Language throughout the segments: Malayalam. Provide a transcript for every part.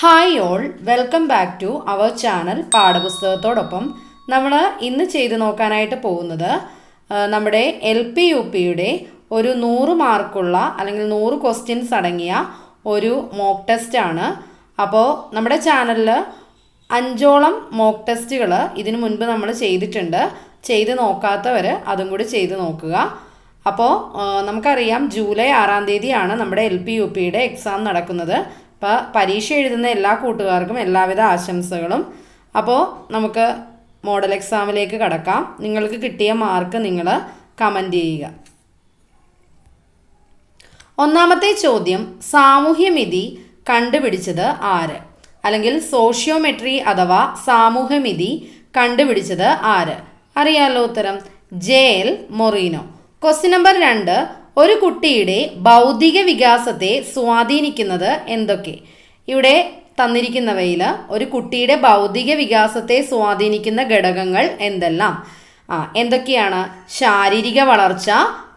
Hi all, welcome back to our channel. പാഠപുസ്തകത്തോടൊപ്പം നമ്മൾ ഇന്ന് ചെയ്ത് നോക്കാനായിട്ട് പോകുന്നത് നമ്മുടെ LP-UPയുടെ ഒരു 100 മാർക്കുള്ള അല്ലെങ്കിൽ 100 ക്വസ്റ്റ്യൻസ് അടങ്ങിയ ഒരു മോക്ക് ടെസ്റ്റാണ്. അപ്പോൾ നമ്മുടെ ചാനലിൽ 5ഓളം മോക്ക് ടെസ്റ്റുകൾ ഇതിനു മുൻപ് നമ്മൾ ചെയ്തിട്ടുണ്ട്. ചെയ്ത് നോക്കാത്തവർ അതും കൂടി ചെയ്ത് നോക്കുക. അപ്പോൾ നമുക്കറിയാം ജൂലൈ 6-ാം തീയതിയാണ് നമ്മുടെ LP-UPയുടെ എക്സാം നടക്കുന്നത്. അപ്പോൾ പരീക്ഷ എഴുതുന്ന എല്ലാ കൂട്ടുകാർക്കും എല്ലാവിധ ആശംസകളും. അപ്പോൾ നമുക്ക് മോഡൽ എക്സാമിലേക്ക് കടക്കാം. നിങ്ങൾക്ക് കിട്ടിയ മാർക്ക് നിങ്ങൾ കമൻറ്റ് ചെയ്യുക. ഒന്നാമത്തെ ചോദ്യം, സാമൂഹ്യമിതി കണ്ടുപിടിച്ചത് ആര്? അല്ലെങ്കിൽ സോഷ്യോമെട്രി അഥവാ സാമൂഹ്യമിതി കണ്ടുപിടിച്ചത് ആര്? അറിയാലോ ഉത്തരം, ജെഎൽ മൊറീനോ. ക്വസ്റ്റ്യൻ നമ്പർ 2, ഒരു കുട്ടിയുടെ ഭൗതിക വികാസത്തെ സ്വാധീനിക്കുന്നത് എന്തൊക്കെ? ഇവിടെ തന്നിരിക്കുന്നവയിൽ ഒരു കുട്ടിയുടെ ഭൗതിക വികാസത്തെ സ്വാധീനിക്കുന്ന ഘടകങ്ങൾ എന്തെല്ലാം? എന്തൊക്കെയാണ്? ശാരീരിക വളർച്ച,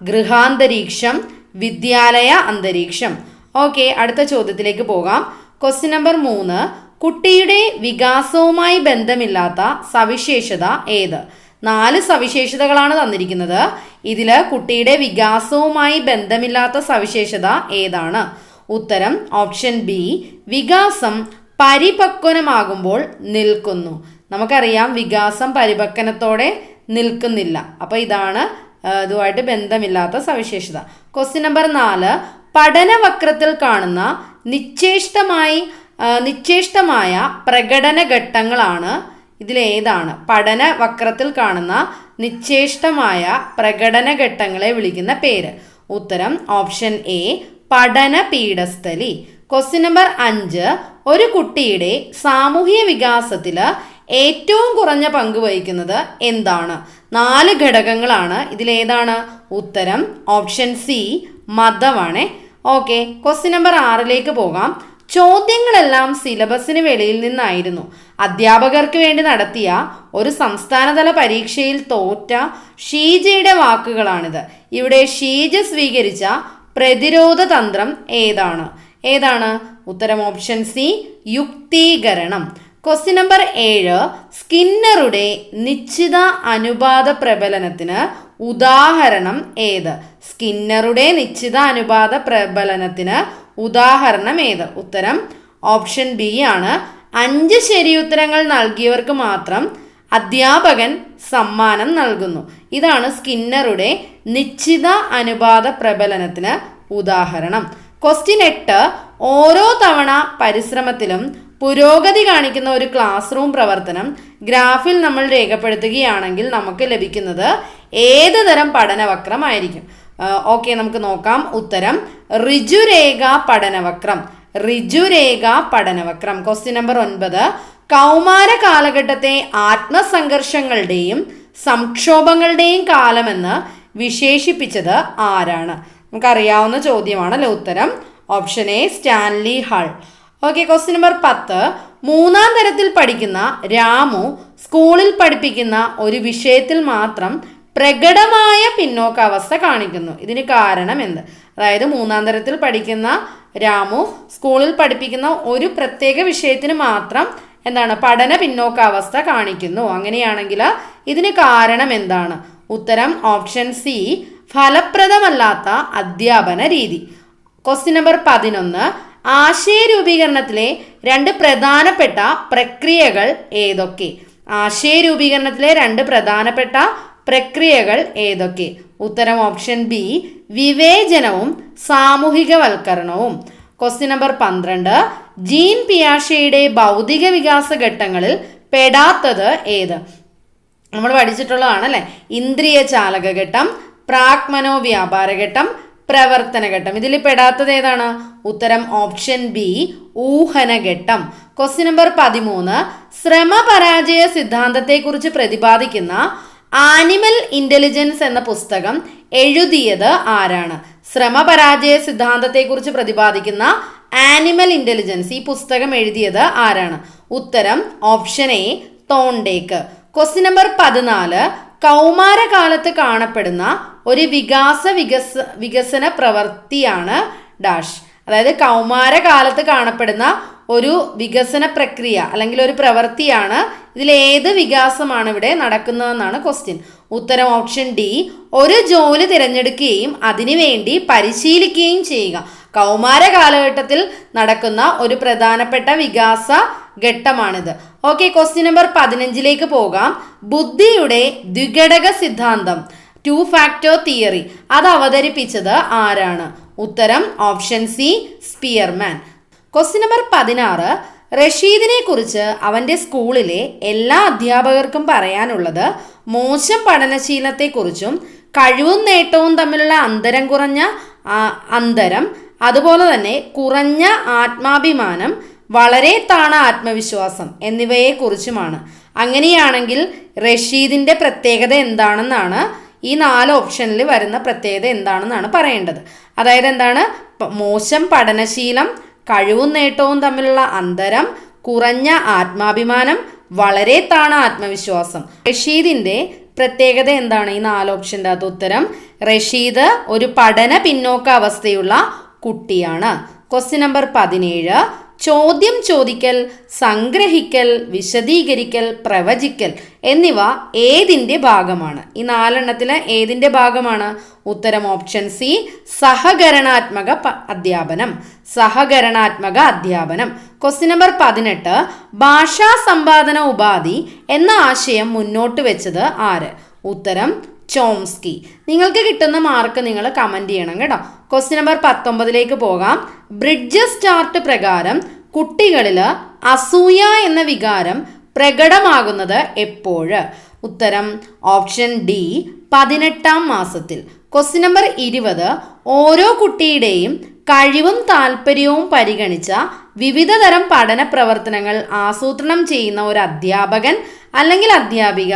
ഗൃഹാന്തരീക്ഷം, വിദ്യാലയ അന്തരീക്ഷം. ഓക്കെ, അടുത്ത ചോദ്യത്തിലേക്ക് പോകാം. ക്വസ്റ്റ്യൻ നമ്പർ 3, കുട്ടിയുടെ വികാസവുമായി ബന്ധമില്ലാത്ത സവിശേഷത ഏത്? 4 സവിശേഷതകളാണ് തന്നിരിക്കുന്നത്. ഇതിൽ കുട്ടിയുടെ വികാസവുമായി ബന്ധമില്ലാത്ത സവിശേഷത ഏതാണ്? ഉത്തരം ഓപ്ഷൻ ബി, വികാസം പരിപക്വമാകുമ്പോൾ നിൽക്കുന്നു. നമുക്കറിയാം വികാസം പരിപക്വത്തോടെ നിൽക്കുന്നില്ല. അപ്പോൾ ഇതാണ് ഇതുമായിട്ട് ബന്ധമില്ലാത്ത സവിശേഷത. ക്വസ്റ്റ്യൻ നമ്പർ 4, പഠനവക്രത്തിൽ കാണുന്ന നിശ്ചേഷ്ടമായ പ്രകടന ഘട്ടങ്ങളാണ് ഇതിലേതാണ്? പഠനവക്രത്തിൽ കാണുന്ന നിശ്ചേഷ്ടമായ പ്രകടന ഘട്ടങ്ങളെ വിളിക്കുന്ന പേര്? ഉത്തരം ഓപ്ഷൻ എ, പഠന പീഠസ്ഥലി. ക്വസ്റ്റ്യൻ നമ്പർ 5, ഒരു കുട്ടിയുടെ സാമൂഹിക വികാസത്തിൽ ഏറ്റവും കുറഞ്ഞ പങ്ക് വഹിക്കുന്നത് എന്താണ്? 4 ഘടകങ്ങളാണ്. ഇതിലേതാണ്? ഉത്തരം ഓപ്ഷൻ സി, മതമാണ്. ഓക്കെ, ക്വസ്റ്റ്യൻ നമ്പർ 6ലേക്ക് പോകാം. ചോദ്യങ്ങളെല്ലാം സിലബസിന് വെളിയിൽ നിന്നായിരുന്നു. അധ്യാപകർക്ക് വേണ്ടി നടത്തിയ ഒരു സംസ്ഥാനതല പരീക്ഷയിൽ തോറ്റ ഷീജയുടെ വാക്കുകളാണിത്. ഇവിടെ ഷീജ സ്വീകരിച്ച പ്രതിരോധ തന്ത്രം ഏതാണ്? ഉത്തരം ഓപ്ഷൻ സി, യുക്തീകരണം. ക്വസ്റ്റ്യൻ നമ്പർ 7, സ്കിന്നറുടെ നിശ്ചിത അനുപാത പ്രബലനത്തിന് ഉദാഹരണം ഏത്? സ്കിന്നറുടെ നിശ്ചിത അനുപാത പ്രബലനത്തിന് ഉദാഹരണം ഏത്? ഉത്തരം ഓപ്ഷൻ ബി ആണ്. 5 ശരിയുത്തരങ്ങൾ നൽകിയവർക്ക് മാത്രം അധ്യാപകൻ സമ്മാനം നൽകുന്നു. ഇതാണ് സ്കിന്നറുടെ നിശ്ചിത അനുപാത പ്രബലനത്തിന് ഉദാഹരണം. ക്വസ്റ്റ്യൻ 8, ഓരോ തവണ പരിശ്രമത്തിലും പുരോഗതി കാണിക്കുന്ന ഒരു ക്ലാസ് റൂം പ്രവർത്തനം ഗ്രാഫിൽ നമ്മൾ രേഖപ്പെടുത്തുകയാണെങ്കിൽ നമുക്ക് ലഭിക്കുന്നത് ഏത് തരം പഠനവക്രമായിരിക്കും? ഓക്കെ, നമുക്ക് നോക്കാം. ഉത്തരം ഋജുരേഖ പഠനവക്രം. ക്വസ്റ്റ്യൻ നമ്പർ 9, കൗമാര കാലഘട്ടത്തെ ആത്മസംഘർഷങ്ങളുടെയും സംക്ഷോഭങ്ങളുടെയും കാലമെന്ന് വിശേഷിപ്പിച്ചത് ആരാണ്? നമുക്കറിയാവുന്ന ചോദ്യമാണല്ലോ. ഉത്തരം option A, Stanley hall. Okay, question number 10, 3-ാം തരത്തിൽ പഠിക്കുന്ന രാമു സ്കൂളിൽ പഠിപ്പിക്കുന്ന ഒരു വിഷയത്തിൽ മാത്രം പ്രകടമായ പിന്നോക്കാവസ്ഥ കാണിക്കുന്നു. ഇതിന് കാരണം എന്ത്? അതായത് 3-ാം തരത്തിൽ പഠിക്കുന്ന രാമു സ്കൂളിൽ പഠിപ്പിക്കുന്ന ഒരു പ്രത്യേക വിഷയത്തിന് മാത്രം പഠന പിന്നോക്കാവസ്ഥ കാണിക്കുന്നു. അങ്ങനെയാണെങ്കിൽ ഇതിന് കാരണം എന്താണ്? ഉത്തരം ഓപ്ഷൻ സി, ഫലപ്രദമല്ലാത്ത അധ്യാപന രീതി. ക്വസ്റ്റ്യൻ നമ്പർ 11, ആശയരൂപീകരണത്തിലെ 2 പ്രധാനപ്പെട്ട പ്രക്രിയകൾ ഏതൊക്കെ? ആശയരൂപീകരണത്തിലെ 2 പ്രധാനപ്പെട്ട പ്രക്രിയകൾ ഏതൊക്കെ? ഉത്തരം ഓപ്ഷൻ ബി, വിവേചനവും സാമൂഹികവൽക്കരണവും. ക്വസ്റ്റ്യൻ നമ്പർ 12, ജീൻ പിയാഷെയുടെ ഭൗതിക വികാസ ഘട്ടങ്ങളിൽ പെടാത്തത് ഏത്? നമ്മൾ പഠിച്ചിട്ടുള്ളതാണല്ലേ. ഇന്ദ്രിയ ചാലക ഘട്ടം, പ്രാഗ്മനോ വ്യാപാര ഘട്ടം, പ്രവർത്തന ഘട്ടം. ഇതിൽ പെടാത്തത് ഏതാണ്? ഉത്തരം ഓപ്ഷൻ ബി, ഊഹനഘട്ടം. ക്വസ്റ്റ്യൻ നമ്പർ 13, ശ്രമപരാജയ സിദ്ധാന്തത്തെക്കുറിച്ച് പ്രതിപാദിക്കുന്ന ആനിമൽ ഇന്റലിജൻസ് എന്ന പുസ്തകം എഴുതിയത് ആരാണ്? ശ്രമപരാജയ സിദ്ധാന്തത്തെക്കുറിച്ച് പ്രതിപാദിക്കുന്ന ആനിമൽ ഇന്റലിജൻസ് ഈ പുസ്തകം എഴുതിയത് ആരാണ്? ഉത്തരം option A, Thorndike. Question number 14, കൗമാരകാലത്ത് കാണപ്പെടുന്ന ഒരു വികസന പ്രവൃത്തിയാണ് ഡാഷ്. അതായത് കൗമാരകാലത്ത് കാണപ്പെടുന്ന ഒരു വികസന പ്രക്രിയ അല്ലെങ്കിൽ ഒരു പ്രവൃത്തിയാണ്. ഇതിലേത് വികാസമാണ് ഇവിടെ നടക്കുന്നതെന്നാണ് ക്വസ്റ്റ്യൻ. ഉത്തരം ഓപ്ഷൻ ഡി, ഒരു ജോലി തിരഞ്ഞെടുക്കുകയും അതിനുവേണ്ടി പരിശീലിക്കുകയും ചെയ്യുക. കൗമാര കാലഘട്ടത്തിൽ നടക്കുന്ന ഒരു പ്രധാനപ്പെട്ട വികാസ ഘട്ടമാണിത്. ഓക്കെ, ക്വസ്റ്റ്യൻ നമ്പർ 15ലേക്ക് പോകാം. ബുദ്ധിയുടെ ദ്വിഘടക സിദ്ധാന്തം, 2 factor തിയറി, അത് അവതരിപ്പിച്ചത് ആരാണ്? ഉത്തരം option C, Spearman. Question number 16, റഷീദിനെ കുറിച്ച് അവൻ്റെ സ്കൂളിലെ എല്ലാ അധ്യാപകർക്കും പറയാനുള്ളത് മോശം പഠനശീലത്തെക്കുറിച്ചും കഴിവും നേട്ടവും തമ്മിലുള്ള അന്തരം, അതുപോലെ തന്നെ കുറഞ്ഞ ആത്മാഭിമാനം, വളരെ താണ ആത്മവിശ്വാസം എന്നിവയെക്കുറിച്ചുമാണ്. അങ്ങനെയാണെങ്കിൽ റഷീദിൻ്റെ പ്രത്യേകത എന്താണെന്നാണ് ഈ 4 ഓപ്ഷനിൽ വരുന്ന പ്രത്യേകത എന്താണെന്നാണ് പറയേണ്ടത്. അതായത് എന്താണ്? മോശം പഠനശീലം, കഴിവും നേട്ടവും തമ്മിലുള്ള അന്തരം, കുറഞ്ഞ ആത്മാഭിമാനം, വളരെ താണ ആത്മവിശ്വാസം. റഷീദിൻ്റെ പ്രത്യേകത എന്താണ്? ഈ 4 ഓപ്ഷൻ്റെ അകത്ത് ഉത്തരം റഷീദ് ഒരു പഠന പിന്നോക്ക അവസ്ഥയുള്ള കുട്ടിയാണ്. ക്വസ്റ്റ്യൻ നമ്പർ 17, ചോദ്യം ചോദിക്കൽ, സംഗ്രഹിക്കൽ, വിശദീകരിക്കൽ, പ്രവചിക്കൽ എന്നിവ ഏതിൻ്റെ ഭാഗമാണ്? ഈ 4 ഏതിൻ്റെ ഭാഗമാണ്? ഉത്തരം ഓപ്ഷൻ സി, സഹകരണാത്മക അധ്യാപനം. ക്വസ്റ്റ്യൻ നമ്പർ 18, ഭാഷാ സമ്പാദന ഉപാധി എന്ന ആശയം മുന്നോട്ട് വെച്ചത് ആര്? ഉത്തരം ചോംസ്കി. നിങ്ങൾക്ക് കിട്ടുന്ന മാർക്ക് നിങ്ങൾ കമൻറ്റ് ചെയ്യണം കേട്ടോ. ക്വസ്റ്റ്യൻ നമ്പർ 19ലേക്ക് പോകാം. ബ്രിഡ്ജസ് ചാർട്ട് പ്രകാരം കുട്ടികളിൽ അസൂയ എന്ന വികാരം പ്രകടമാകുന്നത് എപ്പോഴ്? ഉത്തരം ഓപ്ഷൻ ഡി, 18ാം മാസത്തിൽ. ക്വസ്റ്റ്യൻ നമ്പർ 20, ഓരോ കുട്ടിയുടെയും കഴിവും താല്പര്യവും പരിഗണിച്ച വിവിധ തരം പഠന പ്രവർത്തനങ്ങൾ ആസൂത്രണം ചെയ്യുന്ന ഒരു അധ്യാപകൻ അല്ലെങ്കിൽ അധ്യാപിക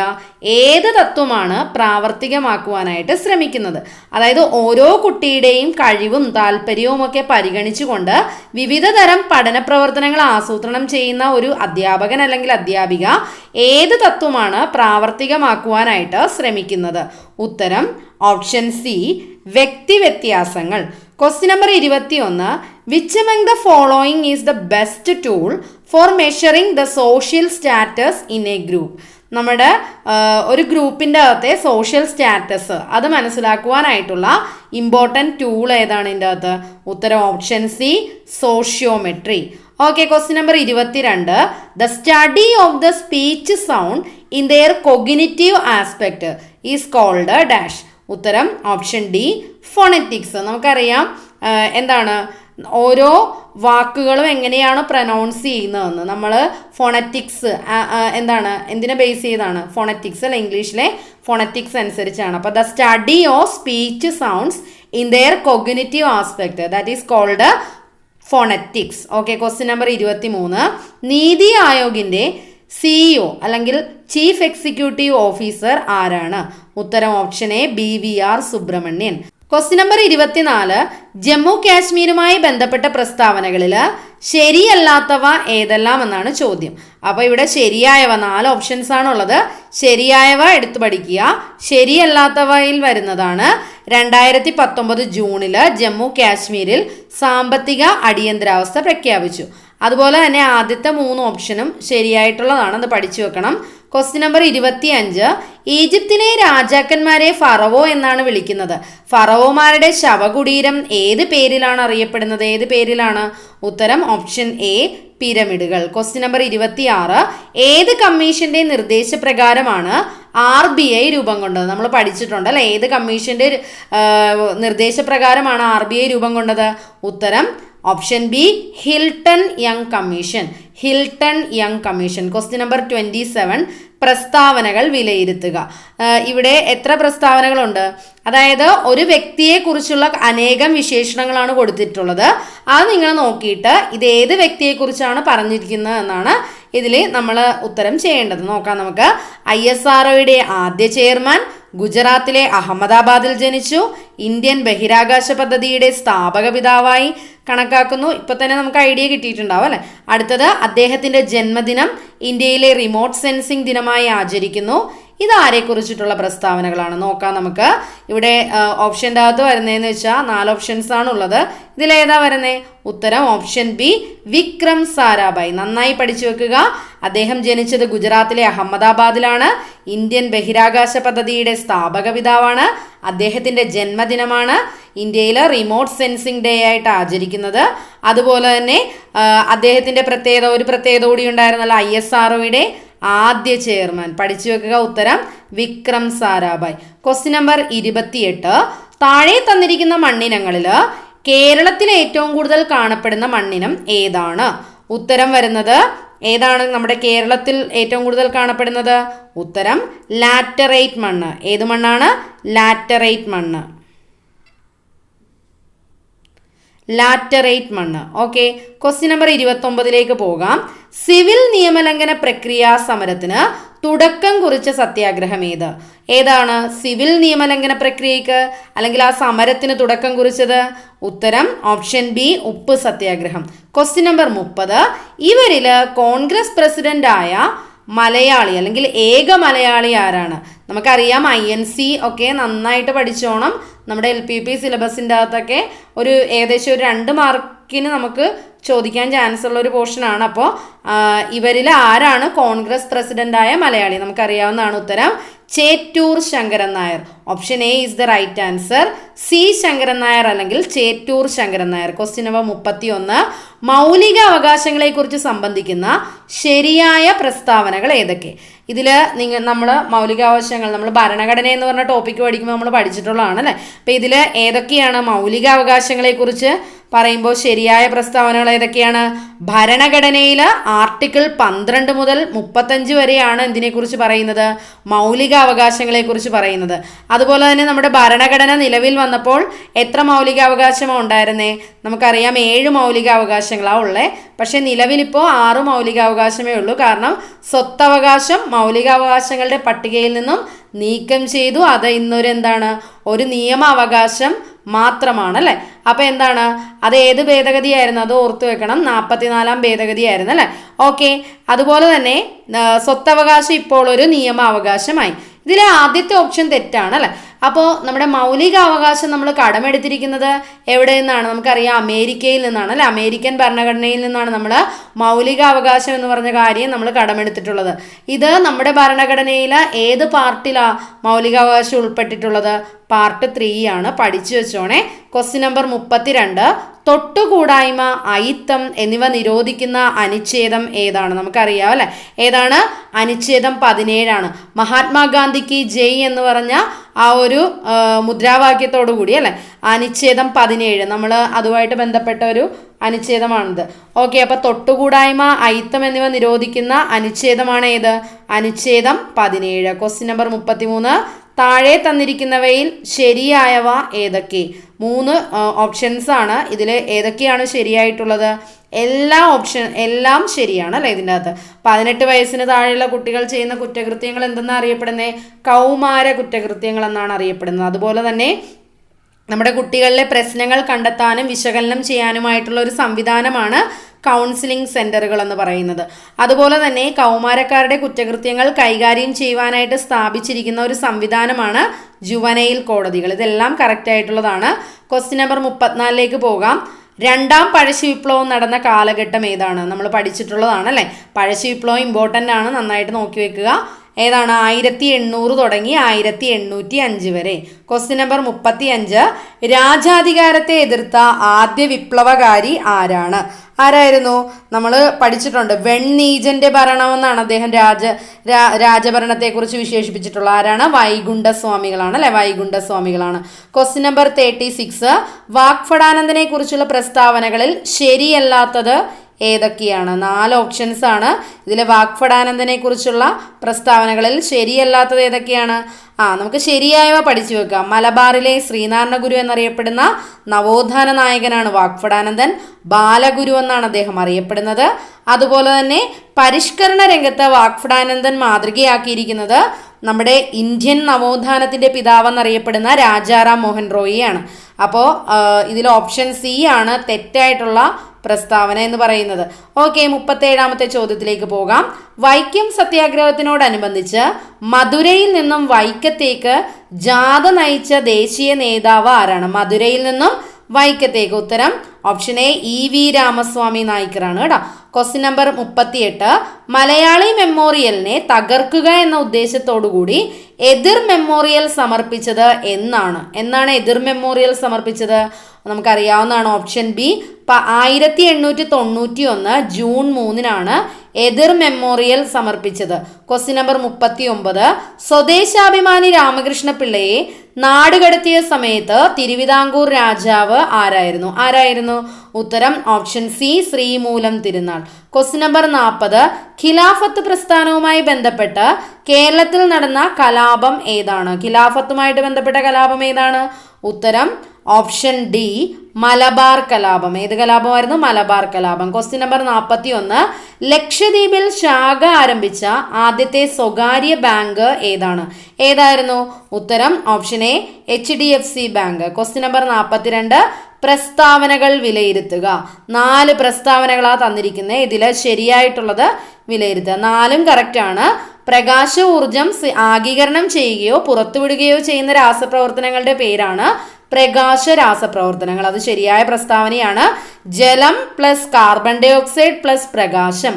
ഏത് തത്വമാണ് പ്രാവർത്തികമാക്കുവാനായിട്ട് ശ്രമിക്കുന്നത്? അതായത് ഓരോ കുട്ടിയുടെയും കഴിവും താല്പര്യവും ഒക്കെ പരിഗണിച്ചുകൊണ്ട് വിവിധ തരം പഠന പ്രവർത്തനങ്ങൾ ആസൂത്രണം ചെയ്യുന്ന ഒരു അധ്യാപകൻ അല്ലെങ്കിൽ അധ്യാപിക ഏത് തത്വമാണ് പ്രാവർത്തികമാക്കുവാനായിട്ട് ശ്രമിക്കുന്നത്? ഉത്തരം ഓപ്ഷൻ സി, വ്യക്തിവ്യത്യാസങ്ങൾ. Question number 21, which among the following is the best tool for measuring the social status in a group? നമ്മുടെ ഒരു ഗ്രൂപ്പിൻ്റെ അകത്തെ സോഷ്യൽ സ്റ്റാറ്റസ് അത് മനസ്സിലാക്കുവാനായിട്ടുള്ള ഇമ്പോർട്ടൻറ്റ് ടൂൾ ഏതാണ് ഇതിൻ്റെ അകത്ത്? ഉത്തരം option C, sociometry. Okay, question number 22, the study of the speech sound in their cognitive aspect is called dash. ഉത്തരം ഓപ്ഷൻ ഡി, ഫോണറ്റിക്സ്. നമുക്കറിയാം എന്താണ് ഓരോ വാക്കുകളും എങ്ങനെയാണ് പ്രൊനൗൺസ് ചെയ്യുന്നതെന്ന്. നമ്മൾ ഫോണറ്റിക്സ് എന്തിനെ ബേസ് ചെയ്താണ്? ഫോണറ്റിക്സ് അല്ല, ഇംഗ്ലീഷിലെ ഫോണറ്റിക്സ് അനുസരിച്ചാണ്. അപ്പോൾ the study of speech sounds in their cognitive aspect that is called phonetics. Okay, question number 23, NITI ആയോഗിൻ്റെ CEO അല്ലെങ്കിൽ ചീഫ് എക്സിക്യൂട്ടീവ് ഓഫീസർ ആരാണ്? ഉത്തരം option A, BVR Subrahmanyan. Question number 24, Jammu കാശ്മീരുമായി ബന്ധപ്പെട്ട പ്രസ്താവനകളിൽ ശരിയല്ലാത്തവ ഏതെല്ലാം എന്നാണ് ചോദ്യം. അപ്പോൾ ഇവിടെ ശരിയായവ 4 ഓപ്ഷൻസ് ആണുള്ളത്. ശരിയായവ എടുത്തു പഠിക്കുക. ശരിയല്ലാത്തവയിൽ വരുന്നതാണ് 2019 ജൂണിൽ ജമ്മു കാശ്മീരിൽ സാമ്പത്തിക അടിയന്തരാവസ്ഥ പ്രഖ്യാപിച്ചു. അതുപോലെ തന്നെ ആദ്യത്തെ 3 ഓപ്ഷനും ശരിയായിട്ടുള്ളതാണ്, അത് പഠിച്ചു വെക്കണം. ക്വസ്റ്റ്യൻ നമ്പർ 25, ഈജിപ്തിലെ രാജാക്കന്മാരെ ഫറവോ എന്നാണ് വിളിക്കുന്നത്. ഫറവോമാരുടെ ശവകുടീരം ഏത് പേരിലാണ് അറിയപ്പെടുന്നത്? ഏത് പേരിലാണ്? ഉത്തരം ഓപ്ഷൻ എ, പിരമിഡുകൾ. ക്വസ്റ്റ്യൻ നമ്പർ 26, ഏത് കമ്മീഷന്റെ നിർദ്ദേശപ്രകാരമാണ് RBI രൂപം കൊണ്ടത്? നമ്മൾ പഠിച്ചിട്ടുണ്ട് അല്ലേ? ഏത് കമ്മീഷന്റെ നിർദ്ദേശപ്രകാരമാണ് RBI രൂപം കൊണ്ടത്? ഉത്തരം option B, Hilton young commission. Question number 27, പ്രസ്താവനകൾ വിലയിരുത്തുക. ഇവിടെ എത്ര പ്രസ്താവനകളുണ്ട്? അതായത് ഒരു വ്യക്തിയെക്കുറിച്ചുള്ള അനേകം വിശേഷണങ്ങളാണ് കൊടുത്തിട്ടുള്ളത്. അത് നിങ്ങൾ നോക്കിയിട്ട് ഇത് ഏത് വ്യക്തിയെക്കുറിച്ചാണ് പറഞ്ഞിരിക്കുന്നത് എന്നാണ് ഇതിൽ നമ്മൾ ഉത്തരം ചെയ്യേണ്ടത്. നോക്കാം നമുക്ക്. ISROയുടെ ആദ്യ ചെയർമാൻ, ഗുജറാത്തിലെ അഹമ്മദാബാദിൽ ജനിച്ചു, ഇന്ത്യൻ ബഹിരാകാശ പദ്ധതിയുടെ സ്ഥാപക പിതാവായി കണക്കാക്കുന്നു. ഇപ്പൊ തന്നെ നമുക്ക് ഐഡിയ കിട്ടിയിട്ടുണ്ടാവും അല്ലെ? അടുത്തത്, അദ്ദേഹത്തിന്റെ ജന്മദിനം ഇന്ത്യയിലെ റിമോട്ട് സെൻസിംഗ് ദിനമായി ആചരിക്കുന്നു. ഇതാരെ കുറിച്ചിട്ടുള്ള പ്രസ്താവനകളാണ് നോക്കാം നമുക്ക്. ഇവിടെ ഓപ്ഷൻ്റെ അകത്ത് വരുന്നതെന്ന് വെച്ചാൽ 4 ഓപ്ഷൻസ് ആണ് ഉള്ളത്. ഇതിലേതാ വരുന്നത്? ഉത്തരം ഓപ്ഷൻ ബി, വിക്രം സാരാഭായ്. നന്നായി പഠിച്ചു വെക്കുക. അദ്ദേഹം ജനിച്ചത് ഗുജറാത്തിലെ അഹമ്മദാബാദിലാണ്. ഇന്ത്യൻ ബഹിരാകാശ പദ്ധതിയുടെ സ്ഥാപക പിതാവാണ്. അദ്ദേഹത്തിൻ്റെ ജന്മദിനമാണ് ഇന്ത്യയിൽ റിമോട്ട് സെൻസിങ് ഡേ ആയിട്ട് ആചരിക്കുന്നത്. അതുപോലെ തന്നെ അദ്ദേഹത്തിൻ്റെ ഒരു പ്രത്യേകത കൂടി ഉണ്ടായിരുന്നല്ലോ, ISROയുടെ ആദ്യ ചെയർമാൻ. പഠിച്ചു വെക്കുക. ഉത്തരം വിക്രം സാരാഭായ്. Question number 28. താഴെ തന്നിരിക്കുന്ന മണ്ണിനങ്ങളിൽ കേരളത്തിൽ ഏറ്റവും കൂടുതൽ കാണപ്പെടുന്ന മണ്ണിനം ഏതാണ്? ഉത്തരം വരുന്നത് ഏതാണ്? നമ്മുടെ കേരളത്തിൽ ഏറ്റവും കൂടുതൽ കാണപ്പെടുന്നത് ഉത്തരം ലാറ്ററൈറ്റ് മണ്ണ്. ഏത് മണ്ണാണ്? ലാറ്ററൈറ്റ് മണ്ണ്. ലാറ്ററൈറ്റ് മണ്ണ്. ഓക്കെ, ക്വസ്റ്റ്യൻ നമ്പർ 29 പോകാം. സിവിൽ നിയമലംഘന പ്രക്രിയാ സമരത്തിന് തുടക്കം കുറിച്ച സത്യാഗ്രഹം ഏതാണ്? സിവിൽ നിയമലംഘന പ്രക്രിയക്ക് അല്ലെങ്കിൽ ആ സമരത്തിന് തുടക്കം കുറിച്ചത് ഉത്തരം ഓപ്ഷൻ ബി, ഉപ്പ് സത്യാഗ്രഹം. Question number 30. ഇവരിൽ കോൺഗ്രസ് പ്രസിഡന്റായ മലയാളി അല്ലെങ്കിൽ ഏക മലയാളി ആരാണ്? നമുക്കറിയാം INC ഒക്കെ നന്നായിട്ട് പഠിച്ചോണം. നമ്മുടെ LPP സിലബസിൻ്റെ അകത്തൊക്കെ ഏകദേശം ഒരു 2 മാർക്കിന് നമുക്ക് ചോദിക്കാൻ ചാൻസ് ഉള്ള ഒരു പോർഷനാണ്. അപ്പോൾ ഇവരിൽ ആരാണ് കോൺഗ്രസ് പ്രസിഡന്റായ മലയാളി? നമുക്കറിയാവുന്നതാണ്. ഉത്തരം Chettur Sankaran Nair. Option A is the right answer. C Sankaran Nair അല്ലെങ്കിൽ ചേറ്റൂർ ശങ്കരൻ നായർ. Question number 31. മൗലിക അവകാശങ്ങളെക്കുറിച്ച് സംബന്ധിക്കുന്ന ശരിയായ പ്രസ്താവനകൾ ഏതൊക്കെ? ഇതിൽ നമ്മൾ മൗലികാവകാശങ്ങൾ, നമ്മൾ ഭരണഘടന എന്ന് പറഞ്ഞ ടോപ്പിക്ക് പഠിക്കുമ്പോൾ നമ്മൾ പഠിച്ചിട്ടുള്ളതാണ് അല്ലേ. അപ്പോൾ ഇതിൽ ഏതൊക്കെയാണ് മൗലികാവകാശങ്ങളെക്കുറിച്ച് പറയുമ്പോൾ ശരിയായ പ്രസ്താവനകൾ ഏതൊക്കെയാണ്? ഭരണഘടനയിൽ ആർട്ടിക്കിൾ 12 മുതൽ 35 വരെയാണ് എന്തിനെക്കുറിച്ച് പറയുന്നത്? മൗലികാവകാശങ്ങളെക്കുറിച്ച് പറയുന്നത്. അതുപോലെ തന്നെ നമ്മുടെ ഭരണഘടന നിലവിൽ വന്നപ്പോൾ എത്ര മൗലികാവകാശമാണ് ഉണ്ടായിരുന്നേ? നമുക്കറിയാം 7 മൗലികാവകാശങ്ങളാണ് ഉള്ളത്. പക്ഷേ നിലവിലിപ്പോൾ 6 മൗലികാവകാശമേ ഉള്ളൂ. കാരണം സ്വത്തവകാശം മൗലികാവകാശങ്ങളുടെ പട്ടികയിൽ നിന്നും നീക്കം ചെയ്തു. അത് ഒരു നിയമാവകാശം മാത്രമാണ് അല്ലേ. അപ്പോൾ എന്താണ് അത്? ഏത് ഭേദഗതിയായിരുന്നു? അത് ഓർത്തു വെക്കണം. 44-ാം ഭേദഗതിയായിരുന്നു അല്ലേ. ഓക്കെ, അതുപോലെ തന്നെ സ്വത്തവകാശം ഇപ്പോൾ ഒരു നിയമാവകാശമായി. ഇതിലെ ആദ്യത്തെ ഓപ്ഷൻ തെറ്റാണ് അല്ലേ. അപ്പോൾ നമ്മുടെ മൗലികാവകാശം നമ്മൾ കടമെടുത്തിരിക്കുന്നത് എവിടെ നിന്നാണ്? നമുക്കറിയാം അമേരിക്കയിൽ നിന്നാണ് അല്ലേ. അമേരിക്കൻ ഭരണഘടനയിൽ നിന്നാണ് നമ്മൾ മൗലികാവകാശം എന്ന് പറഞ്ഞ കാര്യം നമ്മൾ കടമെടുത്തിട്ടുള്ളത്. ഇത് നമ്മുടെ ഭരണഘടനയിൽ ഏത് പാർട്ടിലാണ് മൗലികാവകാശം ഉൾപ്പെട്ടിട്ടുള്ളത്? പാർട്ട് 3 ആണ്. പഠിച്ചു വെച്ചോണേ. Question number 32. തൊട്ടുകൂടായ്മ, അയിത്തം എന്നിവ നിരോധിക്കുന്ന അനുച്ഛേദം ഏതാണ്? നമുക്കറിയാം അല്ലേ. ഏതാണ്? അനുച്ഛേദം 17 ആണ്. മഹാത്മാഗാന്ധിക്ക് ജയ് എന്ന് പറഞ്ഞ ആ ഒരു മുദ്രാവാക്യത്തോടു കൂടി അല്ലേ. അനുച്ഛേദം 17 നമ്മൾ അതുമായിട്ട് ബന്ധപ്പെട്ട ഒരു അനുച്ഛേദമാണിത്. ഓക്കെ, അപ്പോൾ തൊട്ടുകൂടായ്മ, അയിത്തം എന്നിവ നിരോധിക്കുന്ന അനുച്ഛേദമാണ് ഏത്? അനുച്ഛേദം 17. Question number 33. താഴെ തന്നിരിക്കുന്നവയിൽ ശരിയായവ ഏതൊക്കെ? 3 ഓപ്ഷൻസ് ആണ്. ഇതിൽ ഏതൊക്കെയാണ് ശരിയായിട്ടുള്ളത്? എല്ലാം ശരിയാണ് അല്ലേ. ഇതിൻ്റെ അകത്ത് 18 വയസ്സിന് താഴെയുള്ള കുട്ടികൾ ചെയ്യുന്ന കുറ്റകൃത്യങ്ങൾ എന്തെന്നാണ് അറിയപ്പെടുന്നത്? കൗമാര കുറ്റകൃത്യങ്ങൾ എന്നാണ് അറിയപ്പെടുന്നത്. അതുപോലെ തന്നെ നമ്മുടെ കുട്ടികളിലെ പ്രശ്നങ്ങൾ കണ്ടെത്താനും വിശകലനം ചെയ്യാനുമായിട്ടുള്ള ഒരു സംവിധാനമാണ് കൗൺസിലിംഗ് സെൻ്ററുകൾ എന്ന് പറയുന്നത്. അതുപോലെ തന്നെ കൗമാരക്കാരുടെ കുറ്റകൃത്യങ്ങൾ കൈകാര്യം ചെയ്യുവാനായിട്ട് സ്ഥാപിച്ചിരിക്കുന്ന ഒരു സംവിധാനമാണ് ജുവനൈൽ കോടതികൾ. ഇതെല്ലാം കറക്റ്റ് ആയിട്ടുള്ളതാണ്. ക്വസ്റ്റ്യൻ നമ്പർ 34 പോകാം. 2ാം പഴശ്ശി വിപ്ലവം നടന്ന കാലഘട്ടം ഏതാണ്? നമ്മൾ പഠിച്ചിട്ടുള്ളതാണ് അല്ലേ. പഴശ്ശി വിപ്ലവം ഇമ്പോർട്ടൻ്റ് ആണ്, നന്നായിട്ട് നോക്കി വെക്കുക. ഏതാണ്? 1800 തുടങ്ങി 1805 വരെ. Question number 35. രാജാധികാരത്തെ എതിർത്ത ആദ്യ വിപ്ലവകാരി ആരാണ്? ആരായിരുന്നു? നമ്മൾ പഠിച്ചിട്ടുണ്ട്. വെണ്ണീജന്റെ ഭരണം എന്നാണ് അദ്ദേഹം രാജഭരണത്തെക്കുറിച്ച് വിശേഷിപ്പിച്ചിട്ടുള്ളത്. ആരാണ്? വൈകുണ്ഠസ്വാമികളാണ് അല്ലെ. വൈകുണ്ഠസ്വാമികളാണ്. Question number 36. വാക്ഫടാനന്ദനെ കുറിച്ചുള്ള പ്രസ്താവനകളിൽ ശരിയല്ലാത്തത് ഏതൊക്കെയാണ്? 4 ഓപ്ഷൻസ് ആണ്. ഇതിലെ വാക്ഫടാനന്ദനെ കുറിച്ചുള്ള പ്രസ്താവനകളിൽ ശരിയല്ലാത്തത് ഏതൊക്കെയാണ്? നമുക്ക് ശരിയായവ പഠിച്ചു വെക്കാം. മലബാറിലെ ശ്രീനാരായണ ഗുരു എന്നറിയപ്പെടുന്ന നവോത്ഥാന നായകനാണ് വാക്ഫടാനന്ദൻ. ബാലഗുരു എന്നാണ് അദ്ദേഹം അറിയപ്പെടുന്നത്. അതുപോലെ തന്നെ പരിഷ്കരണ രംഗത്ത് വാക്ഫടാനന്ദൻ മാതൃകയാക്കിയിരിക്കുന്നത് നമ്മുടെ ഇന്ത്യൻ നവോത്ഥാനത്തിൻ്റെ പിതാവെന്നറിയപ്പെടുന്ന രാജാറാം മോഹൻ റോയിയാണ്. അപ്പോൾ ഇതിൽ ഓപ്ഷൻ സി ആണ് തെറ്റായിട്ടുള്ള പ്രസ്താവന എന്ന് പറയുന്നത്. ഓക്കെ, 37ാമത്തെ ചോദ്യത്തിലേക്ക് പോകാം. വൈക്കം സത്യാഗ്രഹത്തിനോടനുബന്ധിച്ച് മധുരയിൽ നിന്നും വൈക്കത്തേക്ക് ജാഥ നയിച്ച ദേശീയ നേതാവ് ആരാണ്? മധുരയിൽ നിന്നും വൈക്കത്തേക്ക്. ഉത്തരം ഓപ്ഷൻ എ EV രാമസ്വാമി നായ്ക്കറാണ് കേട്ടോ. Question number 38. മലയാളി മെമ്മോറിയലിനെ തകർക്കുക എന്ന ഉദ്ദേശത്തോടു കൂടി എതിർ മെമ്മോറിയൽ സമർപ്പിച്ചത് എന്നാണ് എതിർ മെമ്മോറിയൽ സമർപ്പിച്ചത്? നമുക്കറിയാവുന്നതാണ്. ഓപ്ഷൻ ബി 1891 ജൂൺ 3-നാണ് എതിർ മെമ്മോറിയൽ സമർപ്പിച്ചത്. Question number 39. സ്വദേശാഭിമാനി രാമകൃഷ്ണ പിള്ളയെ നാടുകടത്തിയ സമയത്ത് തിരുവിതാംകൂർ രാജാവ് ആരായിരുന്നു? ഉത്തരം option C Sreemoolam Thirunal. Question number 40. ഖിലാഫത്ത് പ്രസ്ഥാനവുമായി ബന്ധപ്പെട്ട് കേരളത്തിൽ നടന്ന കലാപം ഏതാണ്? ഖിലാഫത്തുമായിട്ട് ബന്ധപ്പെട്ട കലാപം ഏതാണ്? ഉത്തരം ഓപ്ഷൻ ഡി മലബാർ കലാപം. ഏത് കലാപമായിരുന്നു? മലബാർ കലാപം. Question number 41. ലക്ഷദ്വീപിൽ ശാഖ ആരംഭിച്ച ആദ്യത്തെ സ്വകാര്യ ബാങ്ക് ഏതായിരുന്നു? ഉത്തരം option A HDFC bank. Question number 42. പ്രസ്താവനകൾ വിലയിരുത്തുക. 4 പ്രസ്താവനകളാണ് തന്നിരിക്കുന്നത്. ഇതിൽ ശരിയായിട്ടുള്ളത് വിലയിരുത്തുക. 4ഉം കറക്റ്റ് ആണ്. പ്രകാശ ഊർജം ആഗീകരണം ചെയ്യുകയോ പുറത്തുവിടുകയോ ചെയ്യുന്ന രാസപ്രവർത്തനങ്ങളുടെ പേരാണ് പ്രകാശ രാസപ്രവർത്തനങ്ങൾ. അത് ശരിയായ പ്രസ്താവനയാണ്. ജലം plus carbon dioxide plus പ്രകാശം,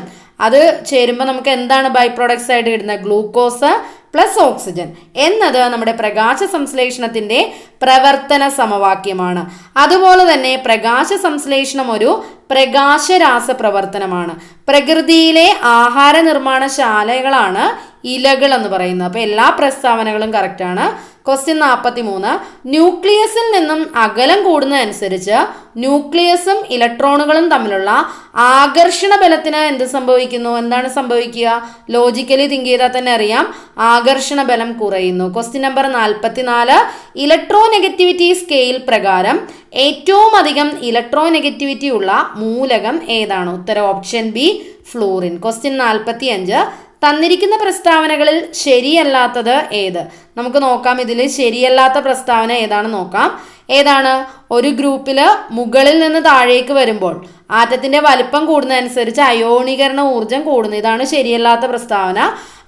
അത് ചേരുമ്പോൾ നമുക്ക് എന്താണ് ബൈ പ്രോഡക്ട്സ് ആയിട്ട് കിട്ടുന്നത്? ഗ്ലൂക്കോസ് പ്ലസ് ഓക്സിജൻ എന്നത് നമ്മുടെ പ്രകാശ സംശ്ലേഷണത്തിന്റെ പ്രവർത്തന സമവാക്യമാണ്. അതുപോലെ തന്നെ പ്രകാശ സംശ്ലേഷണം ഒരു പ്രകാശ രാസപ്രവർത്തനമാണ്. പ്രകൃതിയിലെ ആഹാര നിർമ്മാണശാലകളാണ് ഇലകൾ എന്ന് പറയുന്നത്. അപ്പോൾ എല്ലാ പ്രസ്താവനകളും കറക്റ്റാണ്. ക്വസ്റ്റ്യൻ 43. ന്യൂക്ലിയസിൽ നിന്നും അകലം കൂടുന്നതനുസരിച്ച് ന്യൂക്ലിയസും ഇലക്ട്രോണുകളും തമ്മിലുള്ള ആകർഷണ ബലത്തിന് എന്താണ് സംഭവിക്കുക? ലോജിക്കലി തിങ്ക് ചെയ്താൽ തന്നെ അറിയാം, ആകർഷണ ബലം കുറയുന്നു. Question number 44. ഇലക്ട്രോനെഗറ്റിവിറ്റി സ്കെയിൽ പ്രകാരം ഏറ്റവും അധികം ഇലക്ട്രോനെഗറ്റിവിറ്റി ഉള്ള മൂലകം ഏതാണ്? ഉത്തരം ഓപ്ഷൻ ബി ഫ്ലൂറിൻ. ക്വസ്റ്റ്യൻ 45. തന്നിരിക്കുന്ന പ്രസ്താവനകളിൽ ശരിയല്ലാത്തത് ഏത്? നമുക്ക് നോക്കാം. ഇതിൽ ശരിയല്ലാത്ത പ്രസ്താവന ഏതാണെന്ന് നോക്കാം. ഏതാണ്? ഒരു ഗ്രൂപ്പിൽ മുകളിൽ നിന്ന് താഴേക്ക് വരുമ്പോൾ ആറ്റത്തിന്റെ വലിപ്പം കൂടുന്നതനുസരിച്ച് അയോണീകരണ ഊർജം കൂടുന്നു. ഇതാണ് ശരിയല്ലാത്ത പ്രസ്താവന.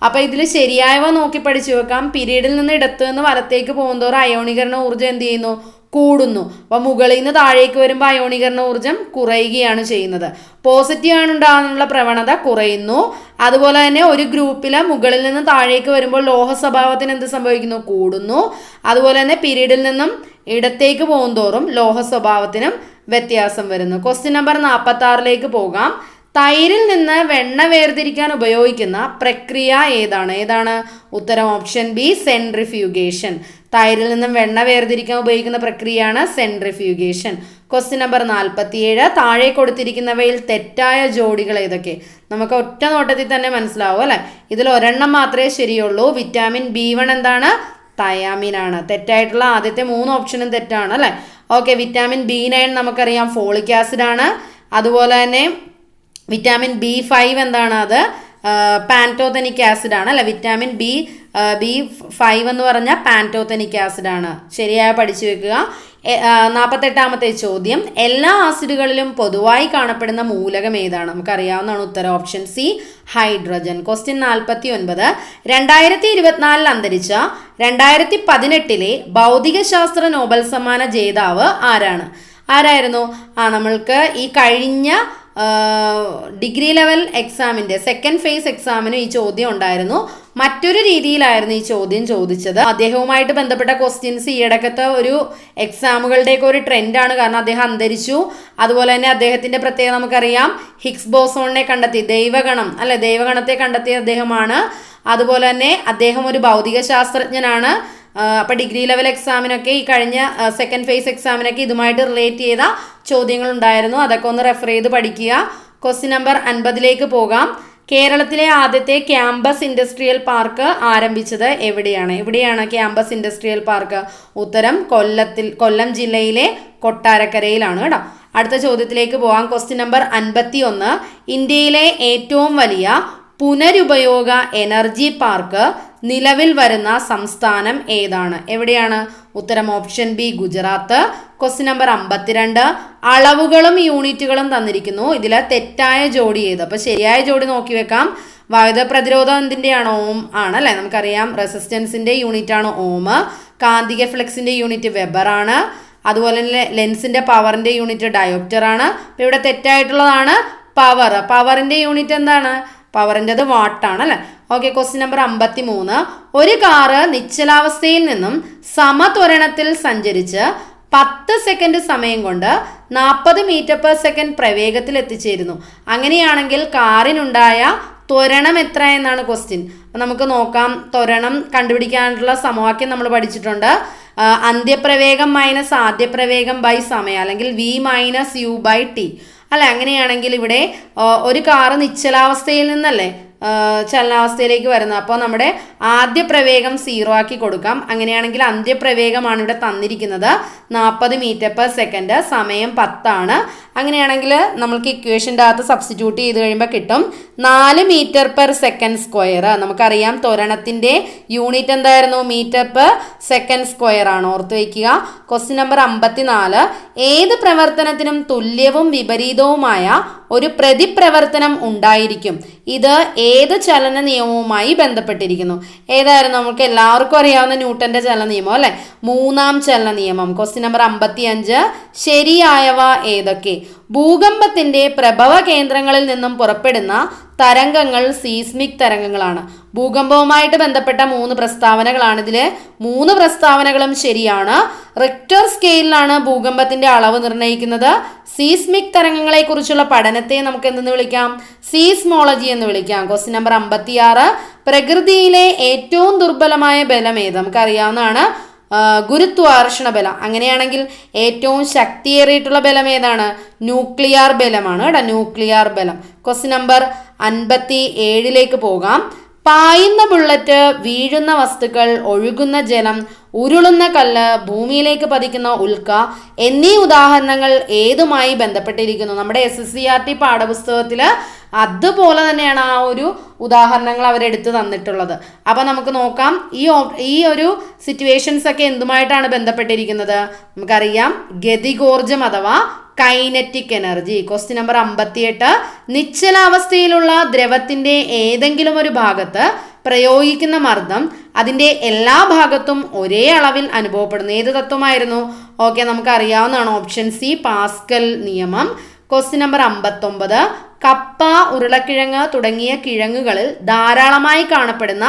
അപ്പൊ ഇതിൽ ശരിയായവ നോക്കി പഠിച്ചു വെക്കാം. പീരീഡിൽ നിന്ന് ഇടത്ത് നിന്ന് വലത്തേക്ക് പോകുന്നതോറും അയോണീകരണ ഊർജം എന്ത് ചെയ്യുന്നു? കൂടുന്നു. അപ്പൊ മുകളിൽ നിന്ന് താഴേക്ക് വരുമ്പോൾ അയോണീകരണ ഊർജം കുറയുകയാണ് ചെയ്യുന്നത്. പോസിറ്റീവ് ആണ് ഉണ്ടാകാനുള്ള പ്രവണത കുറയുന്നു. അതുപോലെ തന്നെ ഒരു ഗ്രൂപ്പിൽ മുകളിൽ നിന്ന് താഴേക്ക് വരുമ്പോൾ ലോഹ സ്വഭാവത്തിന് എന്ത് സംഭവിക്കുന്നു? കൂടുന്നു. അതുപോലെ തന്നെ പീരീഡിൽ നിന്നും ഇടത്തേക്ക് പോകുന്തോറും ലോഹ സ്വഭാവത്തിനും വ്യത്യാസം വരുന്നു. ക്വസ്റ്റ്യൻ നമ്പർ 46 പോകാം. തൈരിൽ നിന്ന് വെണ്ണ വേർതിരിക്കാൻ ഉപയോഗിക്കുന്ന പ്രക്രിയ ഏതാണ്? ഉത്തരം ഓപ്ഷൻ ബി സെൻട്രിഫ്യൂഗേഷൻ. തൈരിൽ നിന്നും വെണ്ണ വേർതിരിക്കാൻ ഉപയോഗിക്കുന്ന പ്രക്രിയയാണ് സെൻട്രിഫ്യൂഗേഷൻ. Question number 47. താഴെ കൊടുത്തിരിക്കുന്നവയിൽ തെറ്റായ ജോഡികൾ ഏതൊക്കെ? നമുക്ക് ഒറ്റ നോട്ടത്തിൽ തന്നെ മനസ്സിലാവും അല്ലെ. ഇതിൽ ഒരെണ്ണം മാത്രമേ ശരിയുള്ളൂ. വിറ്റാമിൻ B1 എന്താണ്? തയാമിൻ ആണ്. തെറ്റായിട്ടുള്ള ആദ്യത്തെ 3 ഓപ്ഷനും തെറ്റാണ് അല്ലെ. ഓക്കെ, വിറ്റാമിൻ B9 നമുക്കറിയാം ഫോളിക് ആസിഡ് ആണ്. അതുപോലെ തന്നെ വിറ്റാമിൻ B5 എന്താണ്? അത് പാൻറ്റോതെനിക് ആസിഡ് ആണ് അല്ലെ. വിറ്റാമിൻ B5 എന്ന് പറഞ്ഞാൽ പാൻറ്റോതെനിക് ആസിഡ് ആണ്. ശരിയായ പഠിച്ചു വെക്കുക. 48ാമത്തെ ചോദ്യം. എല്ലാ ആസിഡുകളിലും പൊതുവായി കാണപ്പെടുന്ന മൂലകം ഏതാണ്? നമുക്കറിയാവുന്നതാണ്. ഉത്തരം ഓപ്ഷൻ സി ഹൈഡ്രജൻ. ക്വസ്റ്റ്യൻ 49. 2024 അന്തരിച്ച 2018 ഭൗതികശാസ്ത്ര നോബൽ സമ്മാന ജേതാവ് ആരായിരുന്നു? നമ്മൾക്ക് ഈ കഴിഞ്ഞ ഡിഗ്രി ലെവൽ എക്സാമിൻ്റെ സെക്കൻഡ് ഫേസ് എക്സാമിന് ഈ ചോദ്യം ഉണ്ടായിരുന്നു. മറ്റൊരു രീതിയിലായിരുന്നു ഈ ചോദ്യം ചോദിച്ചത്. അദ്ദേഹവുമായിട്ട് ബന്ധപ്പെട്ട ക്വസ്റ്റ്യൻസ് ഈയിടക്കത്തെ ഒരു എക്സാമുകളുടെയൊക്കെ ഒരു ട്രെൻഡാണ്. കാരണം അദ്ദേഹം അന്തരിച്ചു. അതുപോലെ തന്നെ അദ്ദേഹത്തിൻ്റെ പ്രത്യേകത നമുക്കറിയാം. ഹിഗ്സ് ബോസോണിനെ കണ്ടെത്തി, ദൈവഗണത്തെ കണ്ടെത്തിയ അദ്ദേഹമാണ്. അതുപോലെ തന്നെ അദ്ദേഹം ഒരു ഭൗതിക ശാസ്ത്രജ്ഞനാണ്. അപ്പോൾ ഡിഗ്രി ലെവൽ എക്സാമിനൊക്കെ ഈ കഴിഞ്ഞ സെക്കൻഡ് ഫേസ് എക്സാമിനൊക്കെ ഇതുമായിട്ട് റിലേറ്റ് ചെയ്ത ചോദ്യങ്ങൾ ഉണ്ടായിരുന്നു. അതൊക്കെ ഒന്ന് റെഫർ ചെയ്ത് പഠിക്കുക. ക്വസ്റ്റ്യൻ നമ്പർ 50 പോകാം. കേരളത്തിലെ ആദ്യത്തെ ക്യാമ്പസ് ഇൻഡസ്ട്രിയൽ പാർക്ക് ആരംഭിച്ചത് എവിടെയാണ് ക്യാമ്പസ് ഇൻഡസ്ട്രിയൽ പാർക്ക്? ഉത്തരം കൊല്ലം ജില്ലയിലെ കൊട്ടാരക്കരയിലാണ് കേട്ടോ. അടുത്ത ചോദ്യത്തിലേക്ക് പോകാം. Question number 51. ഇന്ത്യയിലെ ഏറ്റവും വലിയ പുനരുപയോഗ എനർജി പാർക്ക് നിലവിൽ വരുന്ന സംസ്ഥാനം ഏതാണ്? എവിടെയാണ്? ഉത്തരം option B Gujarat. Question number 52. അളവുകളും യൂണിറ്റുകളും തന്നിരിക്കുന്നു. ഇതിൽ തെറ്റായ ജോഡി ഏത്? അപ്പോൾ ശരിയായ ജോഡി നോക്കി വെക്കാം. വൈദ്യുത പ്രതിരോധം എന്തിൻ്റെയാണ്? ഓം ആണ് അല്ലേ? നമുക്കറിയാം റെസിസ്റ്റൻസിൻ്റെ യൂണിറ്റ് ആണ് ഓം. കാന്തിക ഫ്ലക്സിൻ്റെ യൂണിറ്റ് വെബർ ആണ്. അതുപോലെ തന്നെ ലെൻസിൻ്റെ പവറിൻ്റെ യൂണിറ്റ് ഡയോപ്റ്റർ ആണ്. അപ്പോൾ ഇവിടെ തെറ്റായിട്ടുള്ളതാണ് പവർ. പവറിൻ്റെ യൂണിറ്റ് എന്താണ്? പവറിൻ്റെത് വാട്ടാണ് അല്ലേ? ഓക്കെ. Question number 53. ഒരു കാറ് നിശ്ചലാവസ്ഥയിൽ നിന്നും സമത്വരണത്തിൽ സഞ്ചരിച്ച് 10 സെക്കൻഡ് സമയം കൊണ്ട് 40 മീറ്റർ/സെക്കൻഡ് പ്രവേഗത്തിൽ എത്തിച്ചേരുന്നു. അങ്ങനെയാണെങ്കിൽ കാറിനുണ്ടായ ത്വരണം എത്ര എന്നാണ് ക്വസ്റ്റ്യൻ. അപ്പം നമുക്ക് നോക്കാം. ത്വരണം കണ്ടുപിടിക്കാനുള്ള സമവാക്യം നമ്മൾ പഠിച്ചിട്ടുണ്ട്. അന്ത്യപ്രവേഗം മൈനസ് ആദ്യപ്രവേഗം ബൈ സമയം, അല്ലെങ്കിൽ v-u/t അല്ലെ. അങ്ങനെയാണെങ്കിൽ ഇവിടെ ഒരു കാറ് നിശ്ചലാവസ്ഥയിൽ നിന്നല്ലേ ചലനാവസ്ഥയിലേക്ക് വരുന്നത്. അപ്പോൾ നമ്മുടെ ആദ്യ പ്രവേഗം 0 ആക്കി കൊടുക്കാം. അങ്ങനെയാണെങ്കിൽ അന്ത്യപ്രവേഗമാണ് ഇവിടെ തന്നിരിക്കുന്നത് 40 മീറ്റർ/സെക്കൻഡ്, സമയം 10 ആണ്. അങ്ങനെയാണെങ്കിൽ നമ്മൾക്ക് ഇക്വേഷൻ്റെ അകത്ത് സബ്സ്റ്റിറ്റ്യൂട്ട് ചെയ്ത് കഴിയുമ്പോൾ കിട്ടും 4 മീറ്റർ/സെക്കൻഡ് സ്ക്വയർ. നമുക്കറിയാം ത്വരണത്തിൻ്റെ യൂണിറ്റ് എന്തായിരുന്നു? മീറ്റർ/സെക്കൻഡ് സ്ക്വയർ ആണ്. ഓർത്ത് വയ്ക്കുക. Question number 54. ഏത് പ്രവർത്തനത്തിനും തുല്യവും വിപരീതവുമായ ഒരു പ്രതിപ്രവർത്തനം ഉണ്ടായിരിക്കും. ഇത് ഏത് ചലന നിയമവുമായി ബന്ധപ്പെട്ടിരിക്കുന്നു? ഏതായിരുന്നു? നമുക്ക് എല്ലാവർക്കും അറിയാവുന്ന ന്യൂട്ടന്റെ ചലന നിയമം അല്ലെ? മൂന്നാം ചലന നിയമം. Question number 55. ശരിയായവ ഏതൊക്കെ? ഭൂകമ്പത്തിന്റെ പ്രഭവ കേന്ദ്രങ്ങളിൽ നിന്നും പുറപ്പെടുന്ന തരംഗങ്ങൾ സീസ്മിക് തരംഗങ്ങളാണ്. ഭൂകമ്പവുമായിട്ട് ബന്ധപ്പെട്ട 3 പ്രസ്താവനകളാണ്. ഇതിലെ 3 പ്രസ്താവനകളും ശരിയാണ്. റിക്ടർ സ്കെയിലാണ് ഭൂകമ്പത്തിന്റെ അളവ് നിർണ്ണയിക്കുന്നത്. സീസ്മിക് തരംഗങ്ങളെ കുറിച്ചുള്ള പഠനത്തെ നമുക്ക് എന്തെന്ന് വിളിക്കാം? സീസ്മോളജി എന്ന് വിളിക്കാം. Question number 56. പ്രകൃതിയിലെ ഏറ്റവും ദുർബലമായ ബലം ഏത്? നമുക്കറിയാവുന്നതാണ് ഗുരുത്വാകർഷണ ബലം. അങ്ങനെയാണെങ്കിൽ ഏറ്റവും ശക്തിയേറിയിട്ടുള്ള ബലം ഏതാണ്? ന്യൂക്ലിയർ ബലമാണ് കേട്ടോ. ന്യൂക്ലിയർ ബലം. ക്വസ്റ്റ്യൻ നമ്പർ 57 പോകാം. പായുന്ന ബുള്ളറ്റ്, വീഴുന്ന വസ്തുക്കൾ, ഒഴുകുന്ന ജലം, ഉരുളുന്ന കല്ല്, ഭൂമിയിലേക്ക് പതിക്കുന്ന ഉൽക്ക എന്നീ ഉദാഹരണങ്ങൾ ഏതുമായി ബന്ധപ്പെട്ടിരിക്കുന്നു? നമ്മുടെ SSCRT പാഠപുസ്തകത്തിൽ അതുപോലെ തന്നെയാണ് ആ ഒരു ഉദാഹരണങ്ങൾ അവരെടുത്ത് തന്നിട്ടുള്ളത്. അപ്പം നമുക്ക് നോക്കാം ഈ ഒരു സിറ്റുവേഷൻസ് ഒക്കെ എന്തുമായിട്ടാണ് ബന്ധപ്പെട്ടിരിക്കുന്നത്? നമുക്കറിയാം ഗതികോർജം അഥവാ കൈനറ്റിക് എനർജി. Question number 58. നിശ്ചലാവസ്ഥയിലുള്ള ദ്രവത്തിന്റെ ഏതെങ്കിലും ഒരു ഭാഗത്ത് പ്രയോഗിക്കുന്ന മർദ്ദം അതിൻ്റെ എല്ലാ ഭാഗത്തും ഒരേ അളവിൽ അനുഭവപ്പെടുന്നു. ഏത് തത്വമായിരുന്നു? ഓക്കെ, നമുക്കറിയാവുന്നതാണ് ഓപ്ഷൻ സി പാസ്കൽ നിയമം. Question number 59. കപ്പ, ഉരുളക്കിഴങ്ങ് തുടങ്ങിയ കിഴങ്ങുകളിൽ ധാരാളമായി കാണപ്പെടുന്ന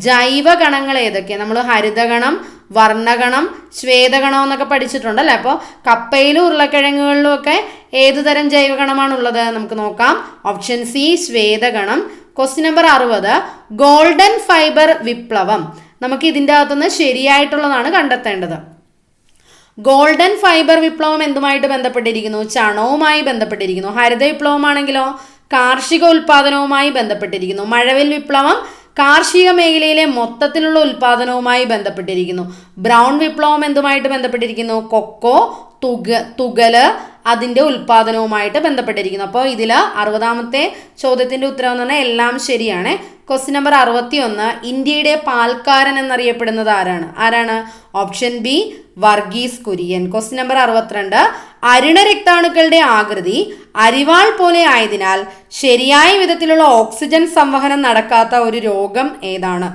ജൈവഗണങ്ങൾ ഏതൊക്കെ? നമ്മൾ ഹരിതഗണം, വർണ്ണഗണം, ശ്വേതഗണം എന്നൊക്കെ പഠിച്ചിട്ടുണ്ടല്ലേ. അപ്പോൾ കപ്പയിലും ഉരുളക്കിഴങ്ങുകളിലും ഒക്കെ ഏതുതരം ജൈവഗണമാണുള്ളത്? നമുക്ക് നോക്കാം. ഓപ്ഷൻ സി ശ്വേതഗണം. Question number 60. ഗോൾഡൻ ഫൈബർ വിപ്ലവം. നമുക്ക് ഇതിൻ്റെ അകത്തുനിന്ന് ശരിയായിട്ടുള്ളതാണ് കണ്ടെത്തേണ്ടത്. ഗോൾഡൻ ഫൈബർ വിപ്ലവം എന്തുമായിട്ട് ബന്ധപ്പെട്ടിരിക്കുന്നു? ചണവുമായി ബന്ധപ്പെട്ടിരിക്കുന്നു. ഹരിത വിപ്ലവമാണെങ്കിലോ കാർഷിക ഉൽപാദനവുമായി ബന്ധപ്പെട്ടിരിക്കുന്നു. മഴവിൽ വിപ്ലവം കാർഷിക മേഖലയിലെ മൊത്തത്തിലുള്ള ഉൽപാദനവുമായി ബന്ധപ്പെട്ടിരിക്കുന്നു. ബ്രൗൺ വിപ്ലവം എന്തുമായിട്ട് ബന്ധപ്പെട്ടിരിക്കുന്നു? കൊക്കോ, തുകല് അതിൻ്റെ ഉൽപാദനവുമായിട്ട് ബന്ധപ്പെട്ടിരിക്കുന്നു. അപ്പോൾ ഇതിൽ 60ാമത്തെ ചോദ്യത്തിൻ്റെ ഉത്തരം എന്ന് പറഞ്ഞാൽ എല്ലാം ശരിയാണ്. Question number 61. ഇന്ത്യയുടെ പാൽക്കാരൻ എന്നറിയപ്പെടുന്നത് ആരാണ്? Option B Varghese Kurian. Question number 62. അരുണരക്താണുക്കളുടെ ആകൃതി അരിവാൾ പോലെ ആയതിനാൽ ശരിയായ വിധത്തിലുള്ള ഓക്സിജൻ സംവഹനം നടക്കാത്ത ഒരു രോഗം ഏതാണ്?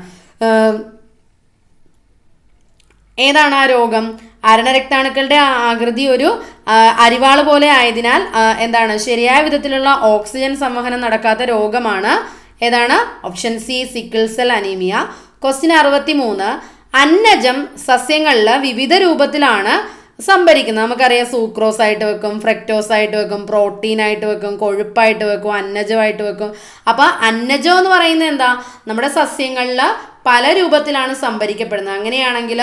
ഏതാണ് ആ രോഗം? അരുണരക്താണുക്കളുടെ ആകൃതി ഒരു അരിവാൾ പോലെ ആയതിനാൽ എന്താണ് ശരിയായ വിധത്തിലുള്ള ഓക്സിജൻ സംവഹനം നടക്കാത്ത രോഗമാണ്. ഏതാണ്? Option C sickle cell anaemia. Question 63. അന്നജം സസ്യങ്ങളിൽ വിവിധ രൂപത്തിലാണ് സംഭരിക്കുന്നത്. നമുക്കറിയാം സൂക്രോസ് ആയിട്ട് വെക്കും, ഫ്രക്ടോസ് ആയിട്ട് വെക്കും, പ്രോട്ടീൻ ആയിട്ട് വെക്കും, കൊഴുപ്പായിട്ട് വെക്കും, അന്നജമായിട്ട് വെക്കും. അപ്പോൾ അന്നജം എന്ന് പറയുന്നത് എന്താ? നമ്മുടെ സസ്യങ്ങളിൽ പല രൂപത്തിലാണ് സംഭരിക്കപ്പെടുന്നത്. അങ്ങനെയാണെങ്കിൽ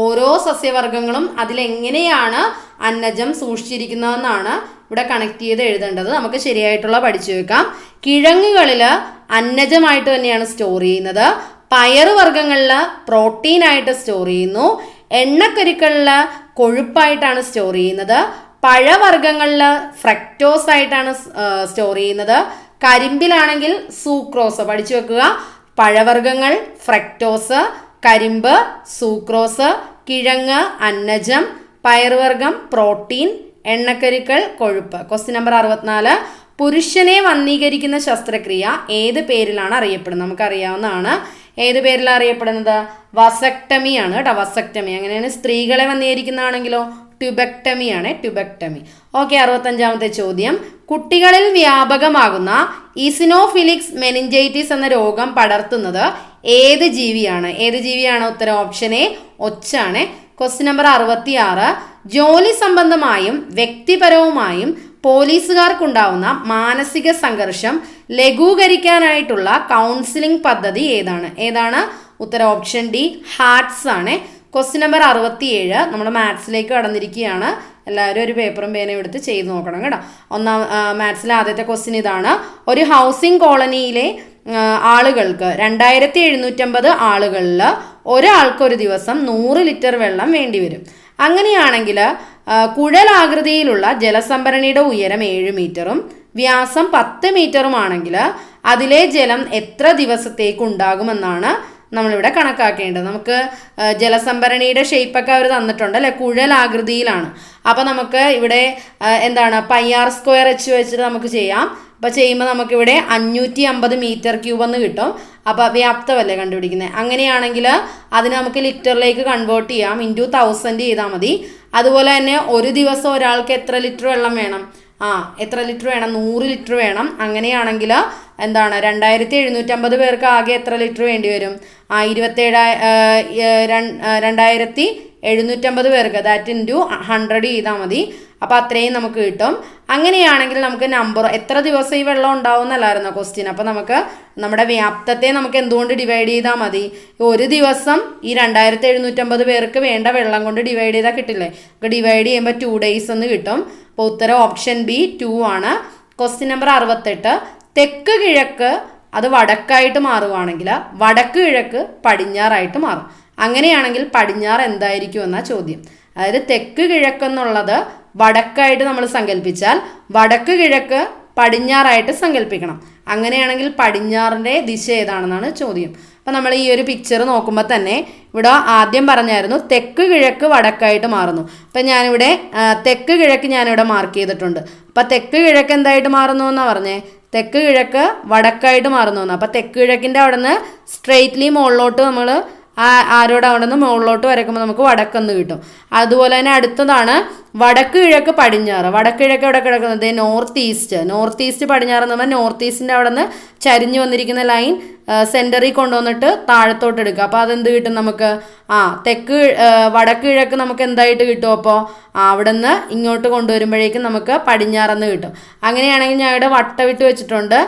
ഓരോ സസ്യവർഗ്ഗങ്ങളും അതിലെങ്ങനെയാണ് അന്നജം സൂക്ഷിച്ചിരിക്കുന്നതെന്നാണ് ഇവിടെ കണക്ട് ചെയ്ത് എഴുതേണ്ടത്. നമുക്ക് ശരിയായിട്ടുള്ള പഠിച്ചു വെക്കാം. കിഴങ്ങുകളിൽ അന്നജമായിട്ട് തന്നെയാണ് സ്റ്റോർ ചെയ്യുന്നത്. പയറുവർഗ്ഗങ്ങളിൽ പ്രോട്ടീനായിട്ട് സ്റ്റോർ ചെയ്യുന്നു. എണ്ണക്കരുക്കളിൽ കൊഴുപ്പായിട്ടാണ് സ്റ്റോർ ചെയ്യുന്നത്. പഴവർഗ്ഗങ്ങളിൽ ഫ്രക്ടോസ് ആയിട്ടാണ് സ്റ്റോർ ചെയ്യുന്നത്. കരിമ്പിലാണെങ്കിൽ സൂക്രോസ് പഠിച്ചു വെക്കുക. പഴവർഗ്ഗങ്ങൾ ഫ്രക്ടോസ്, കരിമ്പ് സൂക്രോസ്, കിഴങ്ങ് അന്നജം, പയറുവർഗ്ഗം പ്രോട്ടീൻ, എണ്ണക്കരുക്കൾ കൊഴുപ്പ്. Question number 64. പുരുഷനെ വന്ധീകരിക്കുന്ന ശസ്ത്രക്രിയ ഏത് പേരിലാണ് അറിയപ്പെടുന്നത്? നമുക്കറിയാവുന്നതാണ്. ഏത് പേരിലാണ് അറിയപ്പെടുന്നത്? വസക്ടമിയാണ് കേട്ടോ. വസക്ടമി. അങ്ങനെയാണ് സ്ത്രീകളെ വന്ധീകരിക്കുന്നതാണെങ്കിലോ ട്യൂബക്ടമിയാണ്. ട്യൂബക്ടമി. ഓക്കെ. 65ാമത്തെ ചോദ്യം. കുട്ടികളിൽ വ്യാപകമാകുന്ന ഈസിനോഫിലിക്സ് മെനിഞ്ചൈറ്റിസ് എന്ന രോഗം പടർത്തുന്നത് ഏത് ജീവിയാണ്? ഏത് ജീവിയാണ്? ഉത്തരം ഓപ്ഷൻ എ ഒച്ചാണ്. Question number 66. ജോലി സംബന്ധമായും വ്യക്തിപരവുമായും പോലീസുകാർക്കുണ്ടാവുന്ന മാനസിക സംഘർഷം ലഘൂകരിക്കാനായിട്ടുള്ള കൗൺസിലിംഗ് പദ്ധതി ഏതാണ്? ഏതാണ്? ഉത്തരം ഓപ്ഷൻ ഡി ഹാർട്സ് ആണ്. Question number 67. നമ്മൾ മാത്സിലേക്ക് കടന്നിരിക്കുകയാണ്. എല്ലാവരും ഒരു പേപ്പറും പേനയും എടുത്ത് ചെയ്ത് നോക്കണം കേട്ടോ. മാത്സിലെ ആദ്യത്തെ ക്വസ്റ്റ്യൻ ഇതാണ്. ഒരു ഹൗസിംഗ് കോളനിയിലെ ആളുകൾക്ക് 2750 ആളുകളിൽ ഒരാൾക്കൊരു ദിവസം 100 ലിറ്റർ വെള്ളം വേണ്ടിവരും. അങ്ങനെയാണെങ്കിൽ കുഴലാകൃതിയിലുള്ള ജലസംഭരണിയുടെ ഉയരം 7 മീറ്ററും വ്യാസം 10 മീറ്ററുമാണെങ്കിൽ അതിലെ ജലം എത്ര ദിവസത്തേക്ക് ഉണ്ടാകുമെന്നാണ് നമ്മളിവിടെ കണക്കാക്കേണ്ടത്. നമുക്ക് ജലസംഭരണിയുടെ ഷേപ്പൊക്കെ അവർ തന്നിട്ടുണ്ട് അല്ലെ, കുഴലാകൃതിയിലാണ്. അപ്പോൾ നമുക്ക് ഇവിടെ എന്താണ് πr²h വെച്ചിട്ട് നമുക്ക് ചെയ്യാം. അപ്പോൾ ചെയ്യുമ്പോൾ നമുക്കിവിടെ 550 മീറ്റർ ക്യൂബ് എന്ന് കിട്ടും. അപ്പോൾ വ്യാപ്തമല്ലേ കണ്ടുപിടിക്കുന്നത്. അങ്ങനെയാണെങ്കിൽ അതിന് നമുക്ക് ലിറ്ററിലേക്ക് കൺവേർട്ട് ചെയ്യാം. ഇൻറ്റു 1000 ചെയ്താൽ മതി. അതുപോലെ തന്നെ ഒരു ദിവസം ഒരാൾക്ക് എത്ര ലിറ്റർ വെള്ളം വേണം? എത്ര ലിറ്റർ വേണം? 100 ലിറ്റർ വേണം. അങ്ങനെയാണെങ്കിൽ എന്താണ് 2750 പേർക്ക് ആകെ എത്ര ലിറ്റർ വേണ്ടി വരും? 2750 പേർക്ക് ദാറ്റ് ഇൻറ്റു 100 ചെയ്താൽ മതി. അപ്പോൾ അത്രയും നമുക്ക് കിട്ടും. അങ്ങനെയാണെങ്കിൽ നമുക്ക് നമ്പർ എത്ര ദിവസം ഈ വെള്ളം ഉണ്ടാവും എന്നല്ലായിരുന്നോ ക്വസ്റ്റ്യൻ. അപ്പോൾ നമുക്ക് നമ്മുടെ വ്യാപ്തത്തെ നമുക്ക് എന്തുകൊണ്ട് ഡിവൈഡ് ചെയ്താൽ മതി? ഒരു ദിവസം ഈ 2750 പേർക്ക് വേണ്ട വെള്ളം കൊണ്ട് ഡിവൈഡ് ചെയ്താൽ കിട്ടില്ലേ? ഡിവൈഡ് ചെയ്യുമ്പോൾ 2 days എന്ന് കിട്ടും. അപ്പോൾ ഉത്തരം ഓപ്ഷൻ ബി 2 ആണ്. Question number 68. തെക്ക് കിഴക്ക് അത് വടക്കായിട്ട് മാറുവാണെങ്കിൽ വടക്ക് കിഴക്ക് പടിഞ്ഞാറായിട്ട് മാറും. അങ്ങനെയാണെങ്കിൽ പടിഞ്ഞാറ് എന്തായിരിക്കും എന്നാ ചോദ്യം. അതായത് തെക്ക് കിഴക്കെന്നുള്ളത് വടക്കായിട്ട് നമ്മൾ സങ്കല്പിച്ചാൽ വടക്ക് കിഴക്ക് പടിഞ്ഞാറായിട്ട് സങ്കല്പിക്കണം. അങ്ങനെയാണെങ്കിൽ പടിഞ്ഞാറിൻ്റെ ദിശ ഏതാണെന്നാണ് ചോദ്യം. അപ്പം നമ്മൾ ഈ ഒരു പിക്ചർ നോക്കുമ്പോൾ തന്നെ ഇവിടെ ആദ്യം പറഞ്ഞായിരുന്നു തെക്ക് കിഴക്ക് വടക്കായിട്ട് മാറുന്നു. അപ്പം ഞാനിവിടെ തെക്ക് കിഴക്ക് ഞാനിവിടെ മാർക്ക് ചെയ്തിട്ടുണ്ട്. അപ്പം തെക്ക് കിഴക്ക് എന്തായിട്ട് മാറുന്നു എന്നാണ് പറഞ്ഞേ? തെക്ക് കിഴക്ക് വടക്കായിട്ട് മാറുന്നു എന്ന്. അപ്പം തെക്ക് കിഴക്കിൻ്റെ അവിടെ നിന്ന് സ്ട്രെയിറ്റ്ലി മുകളിലോട്ട് നമ്മൾ ആരോട് അവിടെ നിന്ന് മുകളിലോട്ട് വരയ്ക്കുമ്പോൾ നമുക്ക് വടക്കെന്ന് കിട്ടും. അതുപോലെ തന്നെ അടുത്തതാണ് വടക്ക് കിഴക്ക് പടിഞ്ഞാറ്. വടക്ക് കിഴക്ക് എവിടെ കിടക്കുന്നത്? North east. നോർത്ത് ഈസ്റ്റ് പടിഞ്ഞാറ് എന്ന് പറഞ്ഞാൽ നോർത്ത് ഈസ്റ്റിൻ്റെ അവിടെ നിന്ന് ചരിഞ്ഞു വന്നിരിക്കുന്ന ലൈൻ സെൻറ്ററിൽ കൊണ്ടുവന്നിട്ട് താഴത്തോട്ട് എടുക്കുക. അപ്പോൾ അതെന്ത് കിട്ടും നമുക്ക്? വടക്ക് കിഴക്ക് നമുക്ക് എന്തായിട്ട് കിട്ടും? അപ്പോൾ അവിടെ നിന്ന് ഇങ്ങോട്ട് കൊണ്ടുവരുമ്പോഴേക്കും നമുക്ക് പടിഞ്ഞാറെന്ന് കിട്ടും. അങ്ങനെയാണെങ്കിൽ ഞാൻ ഇവിടെ വട്ടവിട്ട് വെച്ചിട്ടുണ്ട്.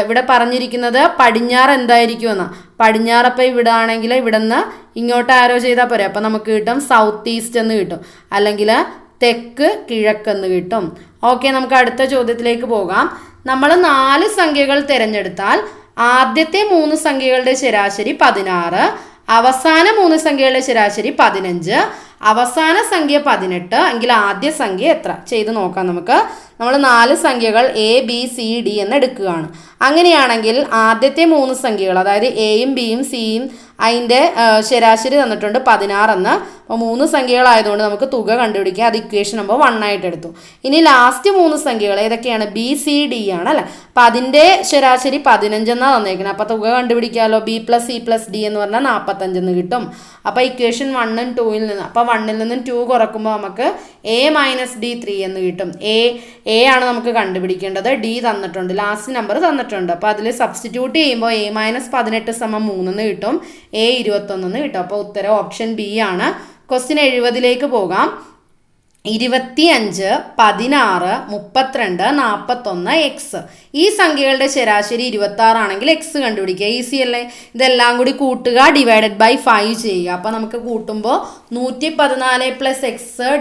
ഇവിടെ പറഞ്ഞിരിക്കുന്നത് പടിഞ്ഞാറ് എന്തായിരിക്കുമെന്നാണ്. പടിഞ്ഞാറപ്പം ഇവിടെ ആണെങ്കിൽ ഇവിടെ നിന്ന് ഇങ്ങോട്ട് ആരോ ചെയ്താൽ പോരെ. അപ്പം നമുക്ക് കിട്ടും സൗത്ത് ഈസ്റ്റ് എന്ന് കിട്ടും, അല്ലെങ്കിൽ തെക്ക് കിഴക്കെന്ന് കിട്ടും. ഓക്കെ, നമുക്ക് അടുത്ത ചോദ്യത്തിലേക്ക് പോകാം. നമ്മൾ 4 സംഖ്യകൾ തിരഞ്ഞെടുത്താൽ ആദ്യത്തെ 3 സംഖ്യകളുടെ ശരാശരി 16, അവസാന 3 സംഖ്യകളുടെ ശരാശരി 15, അവസാന സംഖ്യ 18 എങ്കിൽ ആദ്യ സംഖ്യ എത്ര? ചെയ്ത് നോക്കാം നമുക്ക്. നമ്മൾ 4 സംഖ്യകൾ ABCD എന്ന് എടുക്കുകയാണ്. അങ്ങനെയാണെങ്കിൽ ആദ്യത്തെ 3 സംഖ്യകൾ, അതായത് എയും ബിയും സിയും അതിൻ്റെ ശരാശരി തന്നിട്ടുണ്ട് 16 എന്ന്. അപ്പോൾ 3 സംഖ്യകളായതുകൊണ്ട് നമുക്ക് തുക കണ്ടുപിടിക്കുക. അത് ഇക്വേഷൻ നമ്പർ 1 ആയിട്ട് എടുത്തു. ഇനി ലാസ്റ്റ് 3 സംഖ്യകൾ ഏതൊക്കെയാണ്? BCD ആണ് അല്ലേ. അപ്പോൾ അതിൻ്റെ ശരാശരി 15 എന്നാണ് തന്നേക്കുന്നത്. അപ്പോൾ തുക കണ്ടുപിടിക്കാമല്ലോ. B+C+D എന്ന് പറഞ്ഞാൽ 45 എന്ന് കിട്ടും. അപ്പോൾ ഇക്വേഷൻ 1ഉം 2ൽ നിന്ന്, അപ്പോൾ 1ൽ നിന്നും 2 കുറക്കുമ്പോൾ നമുക്ക് A - D 3 എന്ന് കിട്ടും. A ആണ് നമുക്ക് കണ്ടുപിടിക്കേണ്ടത്. D തന്നിട്ടുണ്ട്, ലാസ്റ്റ് നമ്പർ തന്നിട്ടുണ്ട്. അപ്പോൾ അതിൽ സബ്സ്റ്റിറ്റ്യൂട്ട് ചെയ്യുമ്പോൾ A - 18 = 3 എന്ന് കിട്ടും, A 21 എന്ന് കിട്ടും. അപ്പോൾ ഉത്തരം ഓപ്ഷൻ ബി ആണ്. ക്വസ്റ്റ്യൻ 70ലേക്ക് പോകാം. 25, 16, 32, 41 x. ഈ സംഖ്യകളുടെ ശരാശരി 26 ആണെങ്കിൽ എക്സ് കണ്ടുപിടിക്കുക. ഈസി അല്ലേ? ഇതെല്ലാം കൂടി കൂട്ടുക, ഡിവൈഡഡ് ബൈ 5 ചെയ്യുക. അപ്പോൾ നമുക്ക് കൂട്ടുമ്പോൾ 114 + x /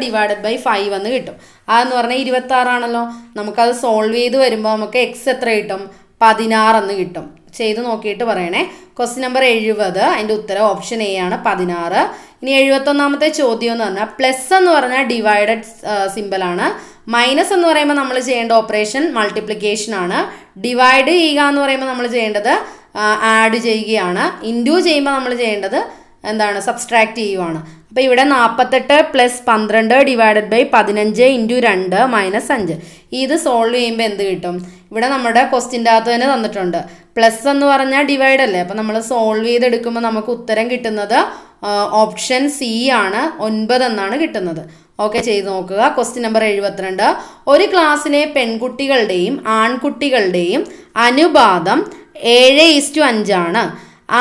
5 എന്ന് കിട്ടും. അതെന്ന് പറഞ്ഞാൽ 26 ആണല്ലോ. നമുക്കത് സോൾവ് ചെയ്ത് വരുമ്പോൾ നമുക്ക് എക്സ് എത്ര കിട്ടും? 16 എന്ന് കിട്ടും. ചെയ്ത് നോക്കിയിട്ട് പറയണേ. ക്വസ്റ്റ്യൻ നമ്പർ 70, അതിൻ്റെ ഉത്തരം ഓപ്ഷൻ എ ആണ് 16. ഇനി 71ാമത്തെ ചോദ്യം എന്ന് പറഞ്ഞാൽ പ്ലസ് എന്ന് പറഞ്ഞാൽ ഡിവൈഡഡ് സിമ്പിളാണ്. മൈനസ് എന്ന് പറയുമ്പോൾ നമ്മൾ ചെയ്യേണ്ട ഓപ്പറേഷൻ മൾട്ടിപ്ലിക്കേഷൻ ആണ്. ഡിവൈഡ് ചെയ്യുക എന്ന് പറയുമ്പോൾ നമ്മൾ ചെയ്യേണ്ടത് ആഡ് ചെയ്യുകയാണ്. ഇൻറ്റു ചെയ്യുമ്പോൾ നമ്മൾ ചെയ്യേണ്ടത് എന്താണ്? സബ്സ്ട്രാക്ട് ചെയ്യുവാണ്. അപ്പോൾ ഇവിടെ 48 + 12 ഡിവൈഡഡ് ബൈ 15 ഇൻറ്റു 2 - 5. ഇത് സോൾവ് ചെയ്യുമ്പോൾ എന്ത് കിട്ടും? ഇവിടെ നമ്മുടെ ക്വസ്റ്റ്യൻ്റെ അകത്ത് തന്നെ തന്നിട്ടുണ്ട്. പ്ലസ് എന്ന് പറഞ്ഞാൽ ഡിവൈഡ് അല്ലേ. അപ്പോൾ നമ്മൾ സോൾവ് ചെയ്തെടുക്കുമ്പോൾ നമുക്ക് ഉത്തരം കിട്ടുന്നത് ഓപ്ഷൻ സി ആണ്, 9 എന്നാണ് കിട്ടുന്നത്. ഓക്കെ, ചെയ്ത് നോക്കുക. Question number 72. ഒരു ക്ലാസ്സിലെ പെൺകുട്ടികളുടെയും ആൺകുട്ടികളുടെയും അനുപാതം 7:5 ആണ്.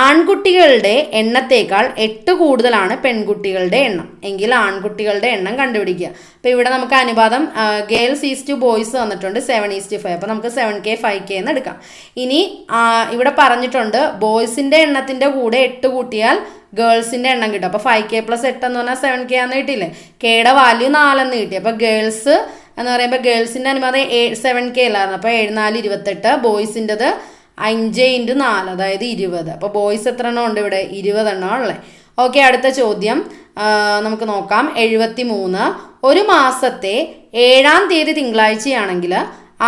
ആൺകുട്ടികളുടെ എണ്ണത്തേക്കാൾ 8 കൂടുതലാണ് പെൺകുട്ടികളുടെ എണ്ണം എങ്കിൽ ആൺകുട്ടികളുടെ എണ്ണം കണ്ടുപിടിക്കുക. അപ്പോൾ ഇവിടെ നമുക്ക് അനുപാതം ഗേൾസ് ഈസ് ടു ബോയ്സ് തന്നിട്ടുണ്ട് 7:5. അപ്പോൾ നമുക്ക് 7K 5K എന്ന് എടുക്കാം. ഇനി ഇവിടെ പറഞ്ഞിട്ടുണ്ട് ബോയ്സിൻ്റെ എണ്ണത്തിൻ്റെ കൂടെ 8 കൂട്ടിയാൽ ഗേൾസിൻ്റെ എണ്ണം കിട്ടും. അപ്പോൾ 5K + 8 എന്ന് പറഞ്ഞാൽ 7K ആണെന്ന് കിട്ടിയില്ലേ. കെയുടെ വാല്യൂ 4 എന്ന് കിട്ടി. അപ്പോൾ ഗേൾസ് എന്ന് പറയുമ്പോൾ ഗേൾസിൻ്റെ അനുപാതം 7K അല്ലായിരുന്നു. അപ്പോൾ 7 4 28. ബോയ്സിൻ്റെത് 5 × 4 അതായത് 20. അപ്പോൾ ബോയ്സ് എത്ര എണ്ണം ഉണ്ട് ഇവിടെ? 20 എണ്ണം ഉള്ളത്. ഓക്കെ, അടുത്ത ചോദ്യം നമുക്ക് നോക്കാം. 73. ഒരു മാസത്തെ 7-ാം തീയതി തിങ്കളാഴ്ചയാണെങ്കിൽ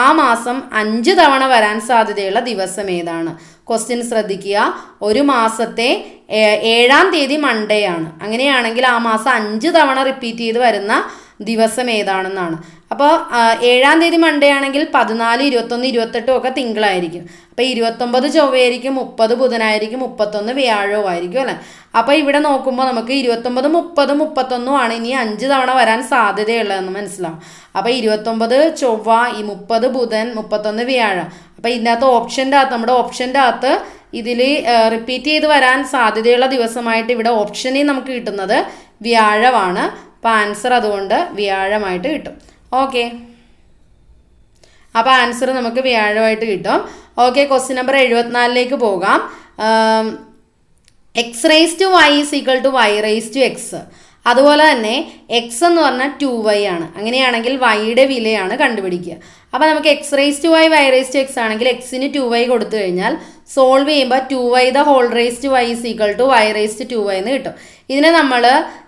ആ മാസം 5 തവണ വരാൻ സാധ്യതയുള്ള ദിവസം ഏതാണ്? ക്വസ്റ്റ്യൻ ശ്രദ്ധിക്കുക. ഒരു മാസത്തെ 7-ാം തീയതി മൺഡേ ആണ്. അങ്ങനെയാണെങ്കിൽ ആ മാസം 5 തവണ റിപ്പീറ്റ് ചെയ്ത് വരുന്ന ദിവസം ഏതാണെന്നാണ്. അപ്പോൾ 7-ാം തീയതി മൺഡേ ആണെങ്കിൽ 14, 21, 28 ഒക്കെ തിങ്കളായിരിക്കും. അപ്പോൾ 29 ചൊവ്വയായിരിക്കും, 30 ബുധനായിരിക്കും, 31 വ്യാഴവും ആയിരിക്കും അല്ലേ. അപ്പോൾ ഇവിടെ നോക്കുമ്പോൾ നമുക്ക് 29, 30, 31 ആണ് ഇനി 5 തവണ വരാൻ സാധ്യതയുള്ളതെന്ന് മനസ്സിലാവും. അപ്പോൾ 29 ചൊവ്വ, 30 ബുധൻ, 31 വ്യാഴം. അപ്പോൾ ഇതിൻ്റെ അകത്ത് നമ്മുടെ ഓപ്ഷൻ്റെ അകത്ത് ഇതിൽ റിപ്പീറ്റ് ചെയ്ത് വരാൻ സാധ്യതയുള്ള ദിവസമായിട്ട് ഇവിടെ ഓപ്ഷനിൽ നമുക്ക് കിട്ടുന്നത് വ്യാഴമാണ്. അപ്പോൾ ആൻസർ അതുകൊണ്ട് വ്യാഴമായിട്ട് കിട്ടും. ഓക്കെ, അപ്പോൾ ആൻസർ നമുക്ക് വ്യാഴമായിട്ട് കിട്ടും. ഓക്കെ, ക്വസ്റ്റ്യൻ നമ്പർ 74 പോകാം. x⁻y = y⁻x. അതുപോലെ തന്നെ x എന്ന് പറഞ്ഞാൽ 2y ആണ്. അങ്ങനെയാണെങ്കിൽ yയുടെ വിലയാണ് കണ്ടുപിടിക്കുക. അപ്പോൾ നമുക്ക് x⁻y y⁻x ആണെങ്കിൽ xന് 2y കൊടുത്തു കഴിഞ്ഞാൽ സോൾവ് ചെയ്യുമ്പോൾ 2y y y⁻2y എന്ന് കിട്ടും. ഇതിനെ നമ്മൾ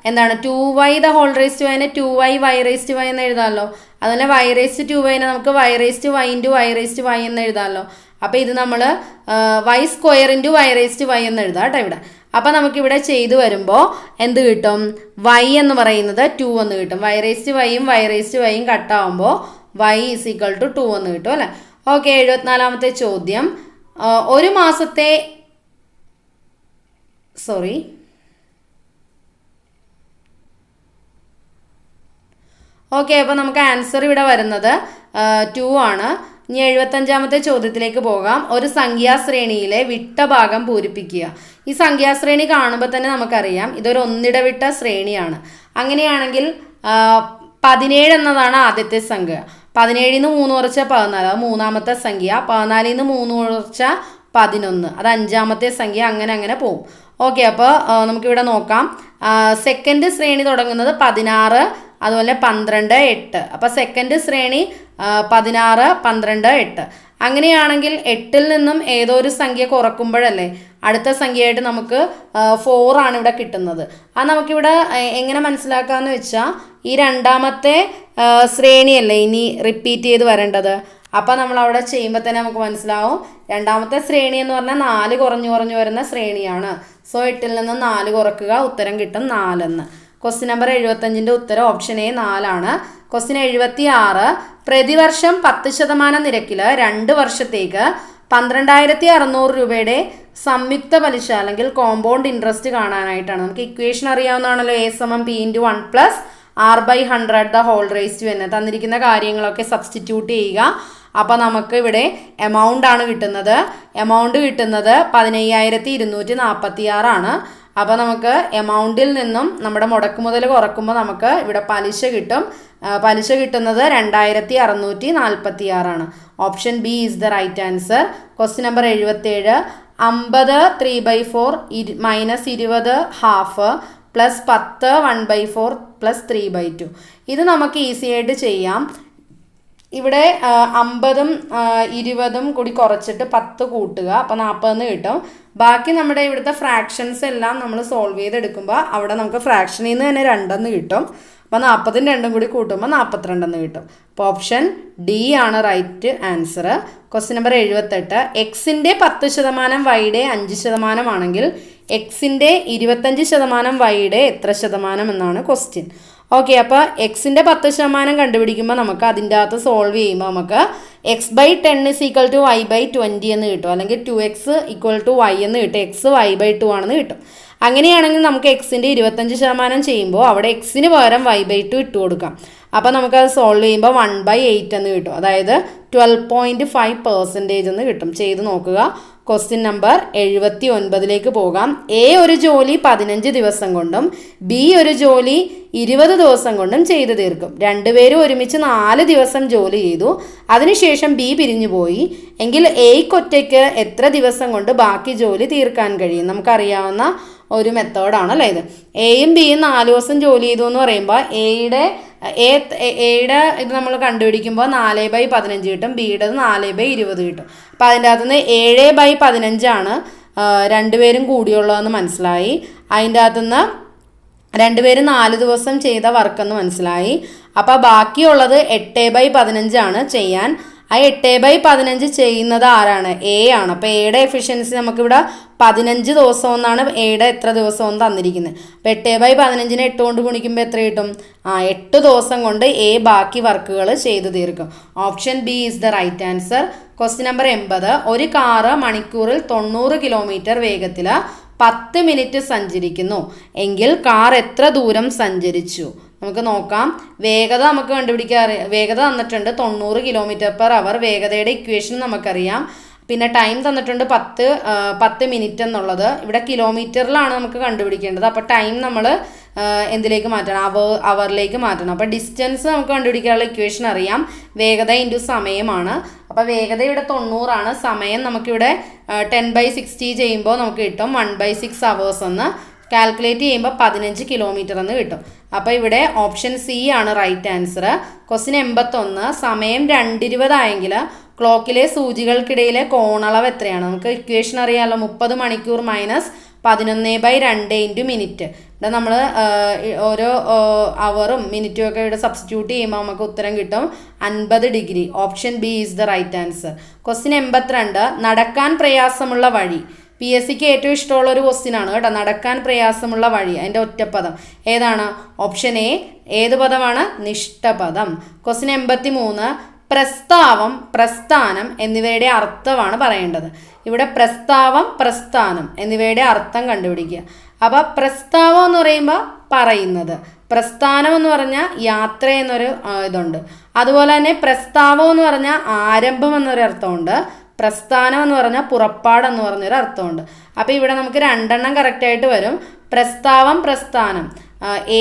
എന്താണ് 2y y 2y y എന്ന് എഴുതാമല്ലോ. അതുപോലെ y⁻2y നമുക്ക് y⁻y × y എന്ന് എഴുതാമല്ലോ. അപ്പോൾ ഇത് നമ്മൾ y² × y എന്ന് എഴുതാം കേട്ടോ ഇവിടെ. അപ്പോൾ നമുക്കിവിടെ ചെയ്തു വരുമ്പോൾ എന്ത് കിട്ടും? y എന്ന് പറയുന്നത് 2 എന്ന് കിട്ടും. y⁻y y⁻y കട്ടാവുമ്പോൾ y = 2 എന്ന് കിട്ടും അല്ലേ. ഓക്കെ, 74ാമത്തെ ചോദ്യം. ഒരു മാസത്തെ ഓക്കെ, അപ്പോൾ നമുക്ക് ആൻസർ ഇവിടെ വരുന്നത് 2 ആണ്. ഇനി 75ാമത്തെ ചോദ്യത്തിലേക്ക് പോകാം. ഒരു സംഖ്യാശ്രേണിയിലെ വിട്ട ഭാഗം പൂരിപ്പിക്കുക. ഈ സംഖ്യാശ്രേണി കാണുമ്പോൾ തന്നെ നമുക്കറിയാം ഇതൊരു ഒന്നിടവിട്ട ശ്രേണിയാണ്. അങ്ങനെയാണെങ്കിൽ 17 എന്നതാണ് ആദ്യത്തെ സംഖ്യ. 17 ൽ നിന്ന് 3 കുറച്ചാൽ 14, അത് മൂന്നാമത്തെ സംഖ്യ. 14 ൽ നിന്ന് 3 കുറച്ചാൽ 11, അത് 5ാമത്തെ സംഖ്യ. അങ്ങനെ പോകും. ഓക്കെ, അപ്പോൾ നമുക്കിവിടെ നോക്കാം. സെക്കൻഡ് ശ്രേണി തുടങ്ങുന്നത് 16, അതുപോലെ 12, 8. അപ്പോൾ സെക്കൻഡ് ശ്രേണി 16, 12, 8. അങ്ങനെയാണെങ്കിൽ 8-ൽ നിന്നും ഏതോ ഒരു സംഖ്യ കുറക്കുമ്പോഴല്ലേ അടുത്ത സംഖ്യയായിട്ട് നമുക്ക് 4 ആണ് ഇവിടെ കിട്ടുന്നത്. അത് നമുക്കിവിടെ എങ്ങനെ മനസ്സിലാക്കാമെന്ന് വെച്ചാൽ ഈ രണ്ടാമത്തെ ശ്രേണിയല്ലേ ഇനി റിപ്പീറ്റ് ചെയ്ത് വരേണ്ടത്. അപ്പോൾ നമ്മൾ അവിടെ ചെയ്യുമ്പോൾ തന്നെ നമുക്ക് മനസ്സിലാവും രണ്ടാമത്തെ ശ്രേണി എന്ന് പറഞ്ഞാൽ 4 കുറഞ്ഞു വരുന്ന ശ്രേണിയാണ്. സോ 8-ൽ നിന്ന് 4 കുറക്കുക, ഉത്തരം കിട്ടും 4 എന്ന്. ക്വസ്റ്റ്യൻ നമ്പർ 75ൻ്റെ ഉത്തരം ഓപ്ഷൻ എ 4 ആണ്. ക്വസ്റ്റ്യൻ 76. പ്രതിവർഷം 10% നിരക്കിൽ 2 വർഷത്തേക്ക് 12,600 രൂപയുടെ സംയുക്ത പലിശ അല്ലെങ്കിൽ കോമ്പൗണ്ട് ഇൻട്രസ്റ്റ് കാണാനായിട്ടാണ്. നമുക്ക് ഇക്വേഷൻ അറിയാവുന്നതാണല്ലോ. A = P × 1 + r/100 തന്നിരിക്കുന്ന കാര്യങ്ങളൊക്കെ സബ്സ്റ്റിറ്റ്യൂട്ട് ചെയ്യുക. അപ്പോൾ നമുക്ക് ഇവിടെ എമൗണ്ട് ആണ് കിട്ടുന്നത്. എമൗണ്ട് കിട്ടുന്നത് 15,246 ആണ്. അപ്പോൾ നമുക്ക് എമൗണ്ടിൽ നിന്നും നമ്മുടെ മുടക്കുമുതൽ കുറക്കുമ്പോൾ നമുക്ക് ഇവിടെ പലിശ കിട്ടും. പലിശ കിട്ടുന്നത് 2,646 ആണ്. Option B is the right answer. Question number 77. 50 3/4 -20 ½ +10 1/4 +3/2. ഇത് നമുക്ക് ഈസി ആയിട്ട് ചെയ്യാം. ഇവിടെ 50ഉം 20ഉം കൂടി കുറച്ചിട്ട് 10 കൂട്ടുക, അപ്പോൾ 40 എന്ന് കിട്ടും. ബാക്കി നമ്മുടെ ഇവിടുത്തെ ഫ്രാക്ഷൻസ് എല്ലാം നമ്മൾ സോൾവ് ചെയ്തെടുക്കുമ്പോൾ അവിടെ നമുക്ക് ഫ്രാക്ഷനിൽ നിന്ന് തന്നെ 2 കിട്ടും. അപ്പോൾ 40ഉം 2ഉം കൂടി കൂട്ടുമ്പോൾ 42 കിട്ടും. അപ്പോൾ ഓപ്ഷൻ ഡി ആണ് റൈറ്റ് ആൻസർ. Question number 78. എക്സിൻ്റെ 10%, വൈയുടെ 5% ആണെങ്കിൽ എക്സിൻ്റെ 25%, വൈയുടെ എത്ര ശതമാനം എന്നാണ് ക്വസ്റ്റ്യൻ. ഓക്കെ, അപ്പോൾ എക്സിൻ്റെ 10% കണ്ടുപിടിക്കുമ്പോൾ നമുക്ക് അതിൻ്റെ അകത്ത് സോൾവ് ചെയ്യുമ്പോൾ നമുക്ക് x/10 = y/20 എന്ന് കിട്ടും, അല്ലെങ്കിൽ 2x = y എന്ന് കിട്ടും. x y/2 ആണെന്ന് കിട്ടും. അങ്ങനെയാണെങ്കിൽ നമുക്ക് എക്സിൻ്റെ 25% ചെയ്യുമ്പോൾ അവിടെ എക്സിന് പകരം y/2 ഇട്ട് കൊടുക്കാം. അപ്പോൾ നമുക്കത് സോൾവ് ചെയ്യുമ്പോൾ 1/8 എന്ന് കിട്ടും, അതായത് 12.5% എന്ന് കിട്ടും. ചെയ്ത് നോക്കുക. ക്വസ്റ്റ്യൻ നമ്പർ 79 പോകാം. എ ഒരു ജോലി 15 ദിവസം കൊണ്ടും ബി ഒരു ജോലി 20 ദിവസം കൊണ്ടും ചെയ്തു തീർക്കും. രണ്ടുപേരും ഒരുമിച്ച് 4 ദിവസം ജോലി ചെയ്തു. അതിനുശേഷം ബി പിരിഞ്ഞു പോയി. എങ്കിൽ എയ്ക്കൊറ്റയ്ക്ക് എത്ര ദിവസം കൊണ്ട് ബാക്കി ജോലി തീർക്കാൻ കഴിയും? നമുക്കറിയാവുന്ന ഒരു മെത്തേഡാണ് അല്ലേ ഇത്. എയും ബിയും 4 ദിവസം ജോലി ചെയ്തു എന്ന് പറയുമ്പോൾ എയുടെ ഇത് നമ്മൾ കണ്ടുപിടിക്കുമ്പോൾ 4/15 കിട്ടും, ബിയുടെ 4/20 കിട്ടും. അപ്പോൾ അതിൻ്റെ അകത്തുനിന്ന് 7/15 ആണ് രണ്ടുപേരും കൂടിയുള്ളതെന്ന് മനസ്സിലായി. അതിൻ്റെ അകത്തുനിന്ന് രണ്ടുപേരും 4 ദിവസം ചെയ്ത വർക്കെന്ന് മനസ്സിലായി. അപ്പോൾ ബാക്കിയുള്ളത് 8/15 ആണ് ചെയ്യാൻ. ആ 8/15 ചെയ്യുന്നത് ആരാണ്? എ ആണ്. അപ്പോൾ എയുടെ എഫിഷ്യൻസി നമുക്കിവിടെ 15 ദിവസം എന്നാണ് എയുടെ എത്ര ദിവസം എന്ന് തന്നിരിക്കുന്നത്. അപ്പോൾ 8/15 8 കൊണ്ട് ഗുണിക്കുമ്പോൾ എത്ര കിട്ടും? 8 ദിവസം കൊണ്ട് എ ബാക്കി വർക്കുകൾ ചെയ്തു തീർക്കും. Option B is the right answer. Question number 80. ഒരു കാറ് മണിക്കൂറിൽ 90 കിലോമീറ്റർ വേഗത്തിൽ 10 മിനിറ്റ് സഞ്ചരിക്കുന്നു എങ്കിൽ കാർ എത്ര ദൂരം സഞ്ചരിച്ചു? നമുക്ക് നോക്കാം. വേഗത നമുക്ക് കണ്ടുപിടിക്കാൻ വേഗത തന്നിട്ടുണ്ട് 90 km/h. വേഗതയുടെ ഇക്വേഷൻ നമുക്കറിയാം. പിന്നെ ടൈം തന്നിട്ടുണ്ട് 10 മിനിറ്റ് എന്നുള്ളത്. ഇവിടെ കിലോമീറ്ററിലാണ് നമുക്ക് കണ്ടുപിടിക്കേണ്ടത്. അപ്പോൾ ടൈം നമ്മൾ എന്തിലേക്ക് മാറ്റണം? അവറിലേക്ക് മാറ്റണം. അപ്പോൾ ഡിസ്റ്റൻസ് നമുക്ക് കണ്ടുപിടിക്കാനുള്ള ഇക്വേഷൻ അറിയാം. വേഗത ഇൻറ്റു സമയമാണ്. അപ്പോൾ വേഗത ഇവിടെ 90 ആണ്. സമയം നമുക്കിവിടെ 10/60 ചെയ്യുമ്പോൾ നമുക്ക് കിട്ടും 1/6 hours എന്ന്. കാൽക്കുലേറ്റ് ചെയ്യുമ്പോൾ 15 കിലോമീറ്റർ എന്ന് കിട്ടും. അപ്പോൾ ഇവിടെ ഓപ്ഷൻ സി ആണ് റൈറ്റ് ആൻസർ. ക്വസ്റ്റ്യൻ 81. സമയം 2:20 ആയെങ്കിൽ ക്ലോക്കിലെ സൂചികൾക്കിടയിലെ കോണളവ് എത്രയാണ്? നമുക്ക് ഇക്വേഷൻ അറിയാമല്ലോ. 30 മണിക്കൂർ മൈനസ് 11/2 മിനിറ്റ്. ഇവിടെ നമ്മൾ ഓരോ അവറും മിനിറ്റും ഒക്കെ ഇവിടെ സബ്സ്റ്റിറ്റ്യൂട്ട് ചെയ്യുമ്പോൾ നമുക്ക് ഉത്തരം കിട്ടും 50 degree. Option B is the right answer. Question 82. നടക്കാൻ പ്രയാസമുള്ള വഴി. PSCക്ക് ഏറ്റവും ഇഷ്ടമുള്ള ഒരു ക്വസ്റ്റ്യൻ ആണ് കേട്ടോ. നടക്കാൻ പ്രയാസമുള്ള വഴി, അതിൻ്റെ ഒറ്റപ്പദം ഏതാണ്? Option A. ഏത് പദമാണ്? നിഷ്ഠപദം. ക്വസ്റ്റ്യൻ 83. പ്രസ്താവം, പ്രസ്ഥാനം എന്നിവയുടെ അർത്ഥമാണ് പറയേണ്ടത്. ഇവിടെ പ്രസ്താവം, പ്രസ്ഥാനം എന്നിവയുടെ അർത്ഥം കണ്ടുപിടിക്കുക. അപ്പോൾ പ്രസ്താവം എന്ന് പറയുമ്പോൾ പറയുന്നത്, പ്രസ്ഥാനം എന്ന് പറഞ്ഞാൽ യാത്ര എന്നൊരു ഇതുണ്ട്. അതുപോലെ തന്നെ പ്രസ്താവം എന്ന് പറഞ്ഞാൽ ആരംഭം എന്നൊരു അർത്ഥമുണ്ട്. പ്രസ്ഥാനം എന്ന് പറഞ്ഞാൽ പുറപ്പാട് എന്ന് പറഞ്ഞൊരു അർത്ഥമുണ്ട്. അപ്പോൾ ഇവിടെ നമുക്ക് 2 കറക്റ്റായിട്ട് വരും. പ്രസ്താവം, പ്രസ്ഥാനം.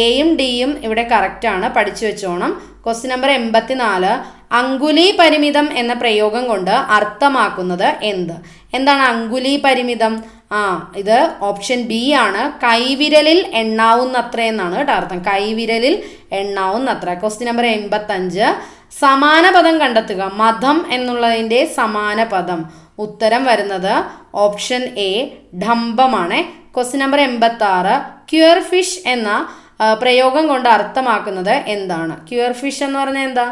എയും ഡിയും ഇവിടെ കറക്റ്റാണ്, പഠിച്ചു വെച്ചോണം. Question number 84. അങ്കുലി പരിമിതം എന്ന പ്രയോഗം കൊണ്ട് അർത്ഥമാക്കുന്നത് എന്ത്? എന്താണ് അങ്കുലി പരിമിതം? ഇത് ഓപ്ഷൻ ബി ആണ്. കൈവിരലിൽ എണ്ണാവുന്നത്ര എന്നാണ് കേട്ടോ അർത്ഥം. കൈവിരലിൽ എണ്ണാവുന്നത്ര. Question number 85. സമാന പദം കണ്ടെത്തുക. മതം എന്നുള്ളതിൻ്റെ സമാന പദം. ഉത്തരം വരുന്നത് ഓപ്ഷൻ എ ഡംഭമാണ്. Question number 86. ക്യൂർ ഫിഷ് എന്ന പ്രയോഗം കൊണ്ട് അർത്ഥമാക്കുന്നത് എന്താണ്? ക്യൂർ ഫിഷ് എന്ന് പറഞ്ഞാൽ എന്താ?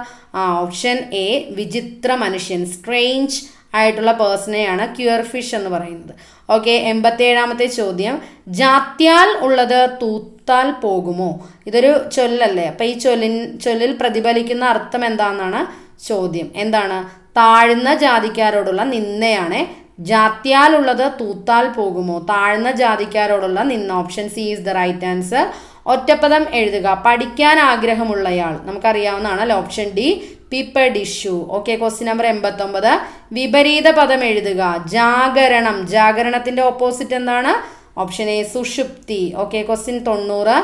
ഓപ്ഷൻ എ വിചിത്ര മനുഷ്യൻ, സ്ട്രേഞ്ച് ആയിട്ടുള്ള പേഴ്സണെയാണ് ക്യൂർ ഫിഷ് എന്ന് പറയുന്നത്. ഓക്കെ, 87ാമത്തെ ചോദ്യം. ജാത്യാൽ ഉള്ളത് തൂത്താൽ പോകുമോ? ഇതൊരു ചൊല്ലല്ലേ. അപ്പം ഈ ചൊല്ലിൽ പ്രതിഫലിക്കുന്ന അർത്ഥം എന്താണെന്നാണ് ചോദ്യം. എന്താണ്? താഴ്ന്ന ജാതിക്കാരോടുള്ള നിന്ദയാണ്. ജാത്യാൽ ഉള്ളത് തൂത്താൽ പോകുമോ? താഴ്ന്ന ജാതിക്കാരോടുള്ള നിന്ന. Option C is the right answer. ഒറ്റപ്പദം എഴുതുക. പഠിക്കാൻ ആഗ്രഹമുള്ളയാൾ, നമുക്കറിയാവുന്നതാണ്. ഓപ്ഷൻ ഡി പിപ്പഡ് ഇഷ്യൂ. Okay, question number 89. വിപരീത പദം എഴുതുക. ജാഗരണം. ജാഗരണത്തിന്റെ ഓപ്പോസിറ്റ് എന്താണ്? ഓപ്ഷൻ എ സുഷുപ്തി. Okay, question 90.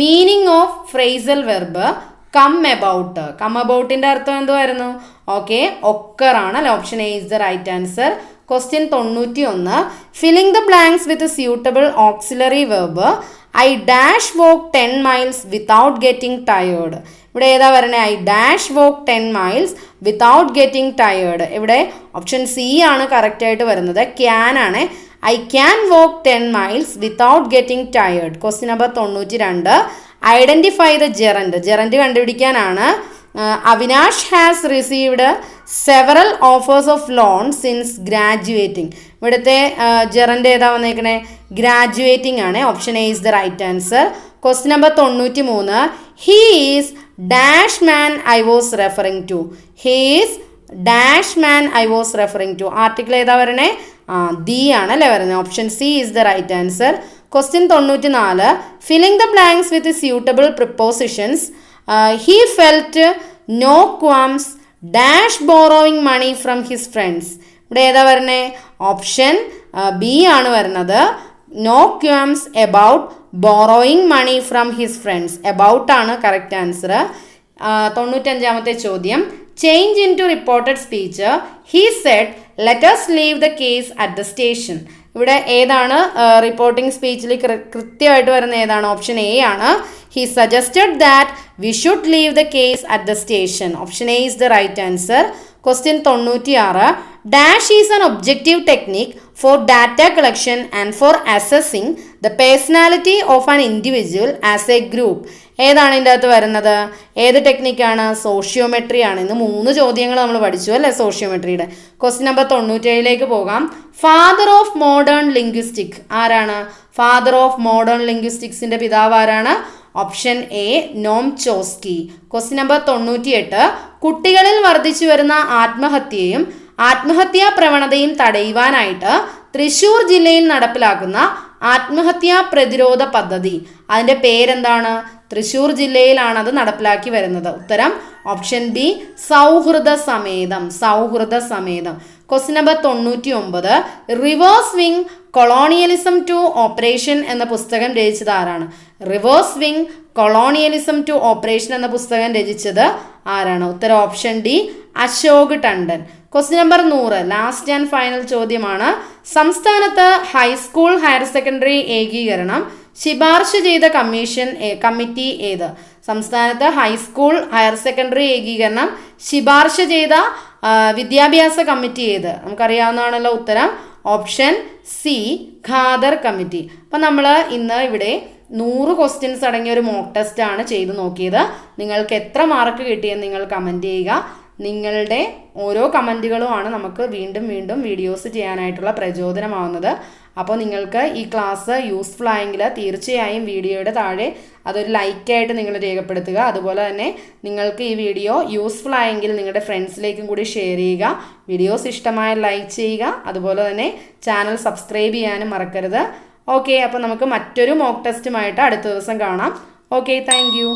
Meaning of phrasal verb come about. Come എബൌട്ടിന്റെ അർത്ഥം എന്തുവായിരുന്നു? ഓക്കെ, ഒക്കർ ആണ്. Option A is the right answer. Question 91. Filling the blanks with suitable auxiliary verb. I dash walk 10 miles without getting tired. ഇവിടെ ഏതാ വരണേ? I dash walk 10 miles without getting tired. ഇവിടെ ഓപ്ഷൻ സി ആണ് കറക്റ്റായിട്ട് വരുന്നത്. ക്യാൻ ആണ്. I can walk 10 miles without getting tired. Question number 92. Identify the gerund. Gerund കണ്ടുപിടിക്കാനാണ്. Avinash has received several offers of loan since graduating. ഇവിടുത്തെ ജെറൻ്റെ ഏതാ വന്നേക്കണേ? ഗ്രാജുവേറ്റിംഗ് ആണ്. Option A is the right answer. Question number 93. He is dash man I was referring to. He is dash man I was referring to. Article ഏതാ വരണേ? ദി ആണല്ലേ വരുന്നത്. Option C is the right answer. Question 94. Filling the blanks with suitable prepositions. He felt no qualms dash borrowing money from his friends. ഇവിടെ ഏതാ വരണേ? ഓപ്ഷൻ ബി ആണ് വരുന്നത്. No qualms about borrowing money from his friends. About ആണ് കറക്റ്റ് ആൻസർ. 95-ാമത്തെ ചോദ്യം. Change into reported speech. He said let us leave the case at the station. ഇവിടെ ഏതാണ് റിപ്പോർട്ടിംഗ് സ്പീച്ചിൽ കൃത്യമായിട്ട് വരുന്ന ഏതാണ്? ഓപ്ഷൻ എ ആണ്. He suggested that we should leave the case at the station. Option A is the right answer. Question 96. Dash is an objective technique for data collection and for assessing the personality of an individual as a group. ഏതാണ് ഇതിൻ്റെ അകത്ത് വരുന്നത്? ഏത് ടെക്നിക്കാണ്? സോഷ്യോമെട്രി ആണ്. ഇന്ന് 3 ചോദ്യങ്ങൾ നമ്മൾ പഠിച്ചു അല്ലേ സോഷ്യോമെട്രിയുടെ. ക്വസ്റ്റ്യൻ നമ്പർ 97ലേക്ക് പോകാം. ഫാദർ ഓഫ് മോഡേൺ ലിംഗ്വിസ്റ്റിക് ആരാണ്? ഫാദർ ഓഫ് മോഡേൺ ലിംഗ്വിസ്റ്റിക്സിന്റെ പിതാവ് ആരാണ്? Option A Noam Chomsky. Question number 98. കുട്ടികളിൽ വർദ്ധിച്ചു വരുന്ന ആത്മഹത്യയും ആത്മഹത്യാ പ്രവണതയും തടയുവാനായിട്ട് തൃശ്ശൂർ ജില്ലയിൽ നടപ്പിലാക്കുന്ന ആത്മഹത്യാ പ്രതിരോധ പദ്ധതി, അതിൻ്റെ പേരെന്താണ്? തൃശ്ശൂർ ജില്ലയിലാണ് അത് നടപ്പിലാക്കി വരുന്നത്. ഉത്തരം ഓപ്ഷൻ ബി സൗഹൃദ സമേതം. സൗഹൃദ സമേതം. Question number 99. Reverse wing colonialism to operation എന്ന പുസ്തകം രചിച്ചത് ആരാണ്? Reverse wing colonialism to operation എന്ന പുസ്തകം രചിച്ചത് ആരാണ്? ഉത്തരം option D Ashok Tandon. Question number 100. Last and final ചോദ്യമാണ്. സംസ്ഥാനത്ത് ഹൈസ്കൂൾ ഹയർ സെക്കൻഡറി ഏകീകരണം ശുപാർശ ചെയ്ത കമ്മിറ്റി ഏത്? സംസ്ഥാനത്ത് ഹൈസ്കൂൾ ഹയർ സെക്കൻഡറി ഏകീകരണം ശുപാർശ ചെയ്ത വിദ്യാഭ്യാസ കമ്മിറ്റി ഏത്? നമുക്കറിയാവുന്നതാണല്ലോ ഉത്തരം ഓപ്ഷൻ സി ഖാദർ കമ്മിറ്റി. അപ്പം നമ്മൾ ഇന്ന് ഇവിടെ 100 ക്വസ്റ്റ്യൻസ് അടങ്ങിയ ഒരു മോക്ക് ടെസ്റ്റ് ആണ് ചെയ്ത് നോക്കിയത്. നിങ്ങൾക്ക് എത്ര മാർക്ക് കിട്ടിയെന്ന് നിങ്ങൾ കമൻറ്റ് ചെയ്യുക. നിങ്ങളുടെ ഓരോ കമൻറ്റുകളുമാണ് നമുക്ക് വീണ്ടും വീണ്ടും വീഡിയോസ് ചെയ്യാനായിട്ടുള്ള പ്രചോദനമാവുന്നത്. അപ്പോൾ നിങ്ങൾക്ക് ഈ ക്ലാസ് യൂസ്ഫുൾ ആയെങ്കിൽ തീർച്ചയായും വീഡിയോയുടെ താഴെ അതൊരു ലൈക്കായിട്ട് നിങ്ങൾ രേഖപ്പെടുത്തുക. അതുപോലെ തന്നെ നിങ്ങൾക്ക് ഈ വീഡിയോ യൂസ്ഫുൾ ആയെങ്കിൽ നിങ്ങളുടെ ഫ്രണ്ട്സിലേക്കും കൂടി ഷെയർ ചെയ്യുക. വീഡിയോസ് ഇഷ്ടമായ ലൈക്ക് ചെയ്യുക. അതുപോലെ തന്നെ ചാനൽ സബ്സ്ക്രൈബ് ചെയ്യാനും മറക്കരുത്. ഓക്കെ, അപ്പോൾ നമുക്ക് മറ്റൊരു മോക്ക് ടെസ്റ്റുമായിട്ട് അടുത്ത ദിവസം കാണാം. Okay, thank you.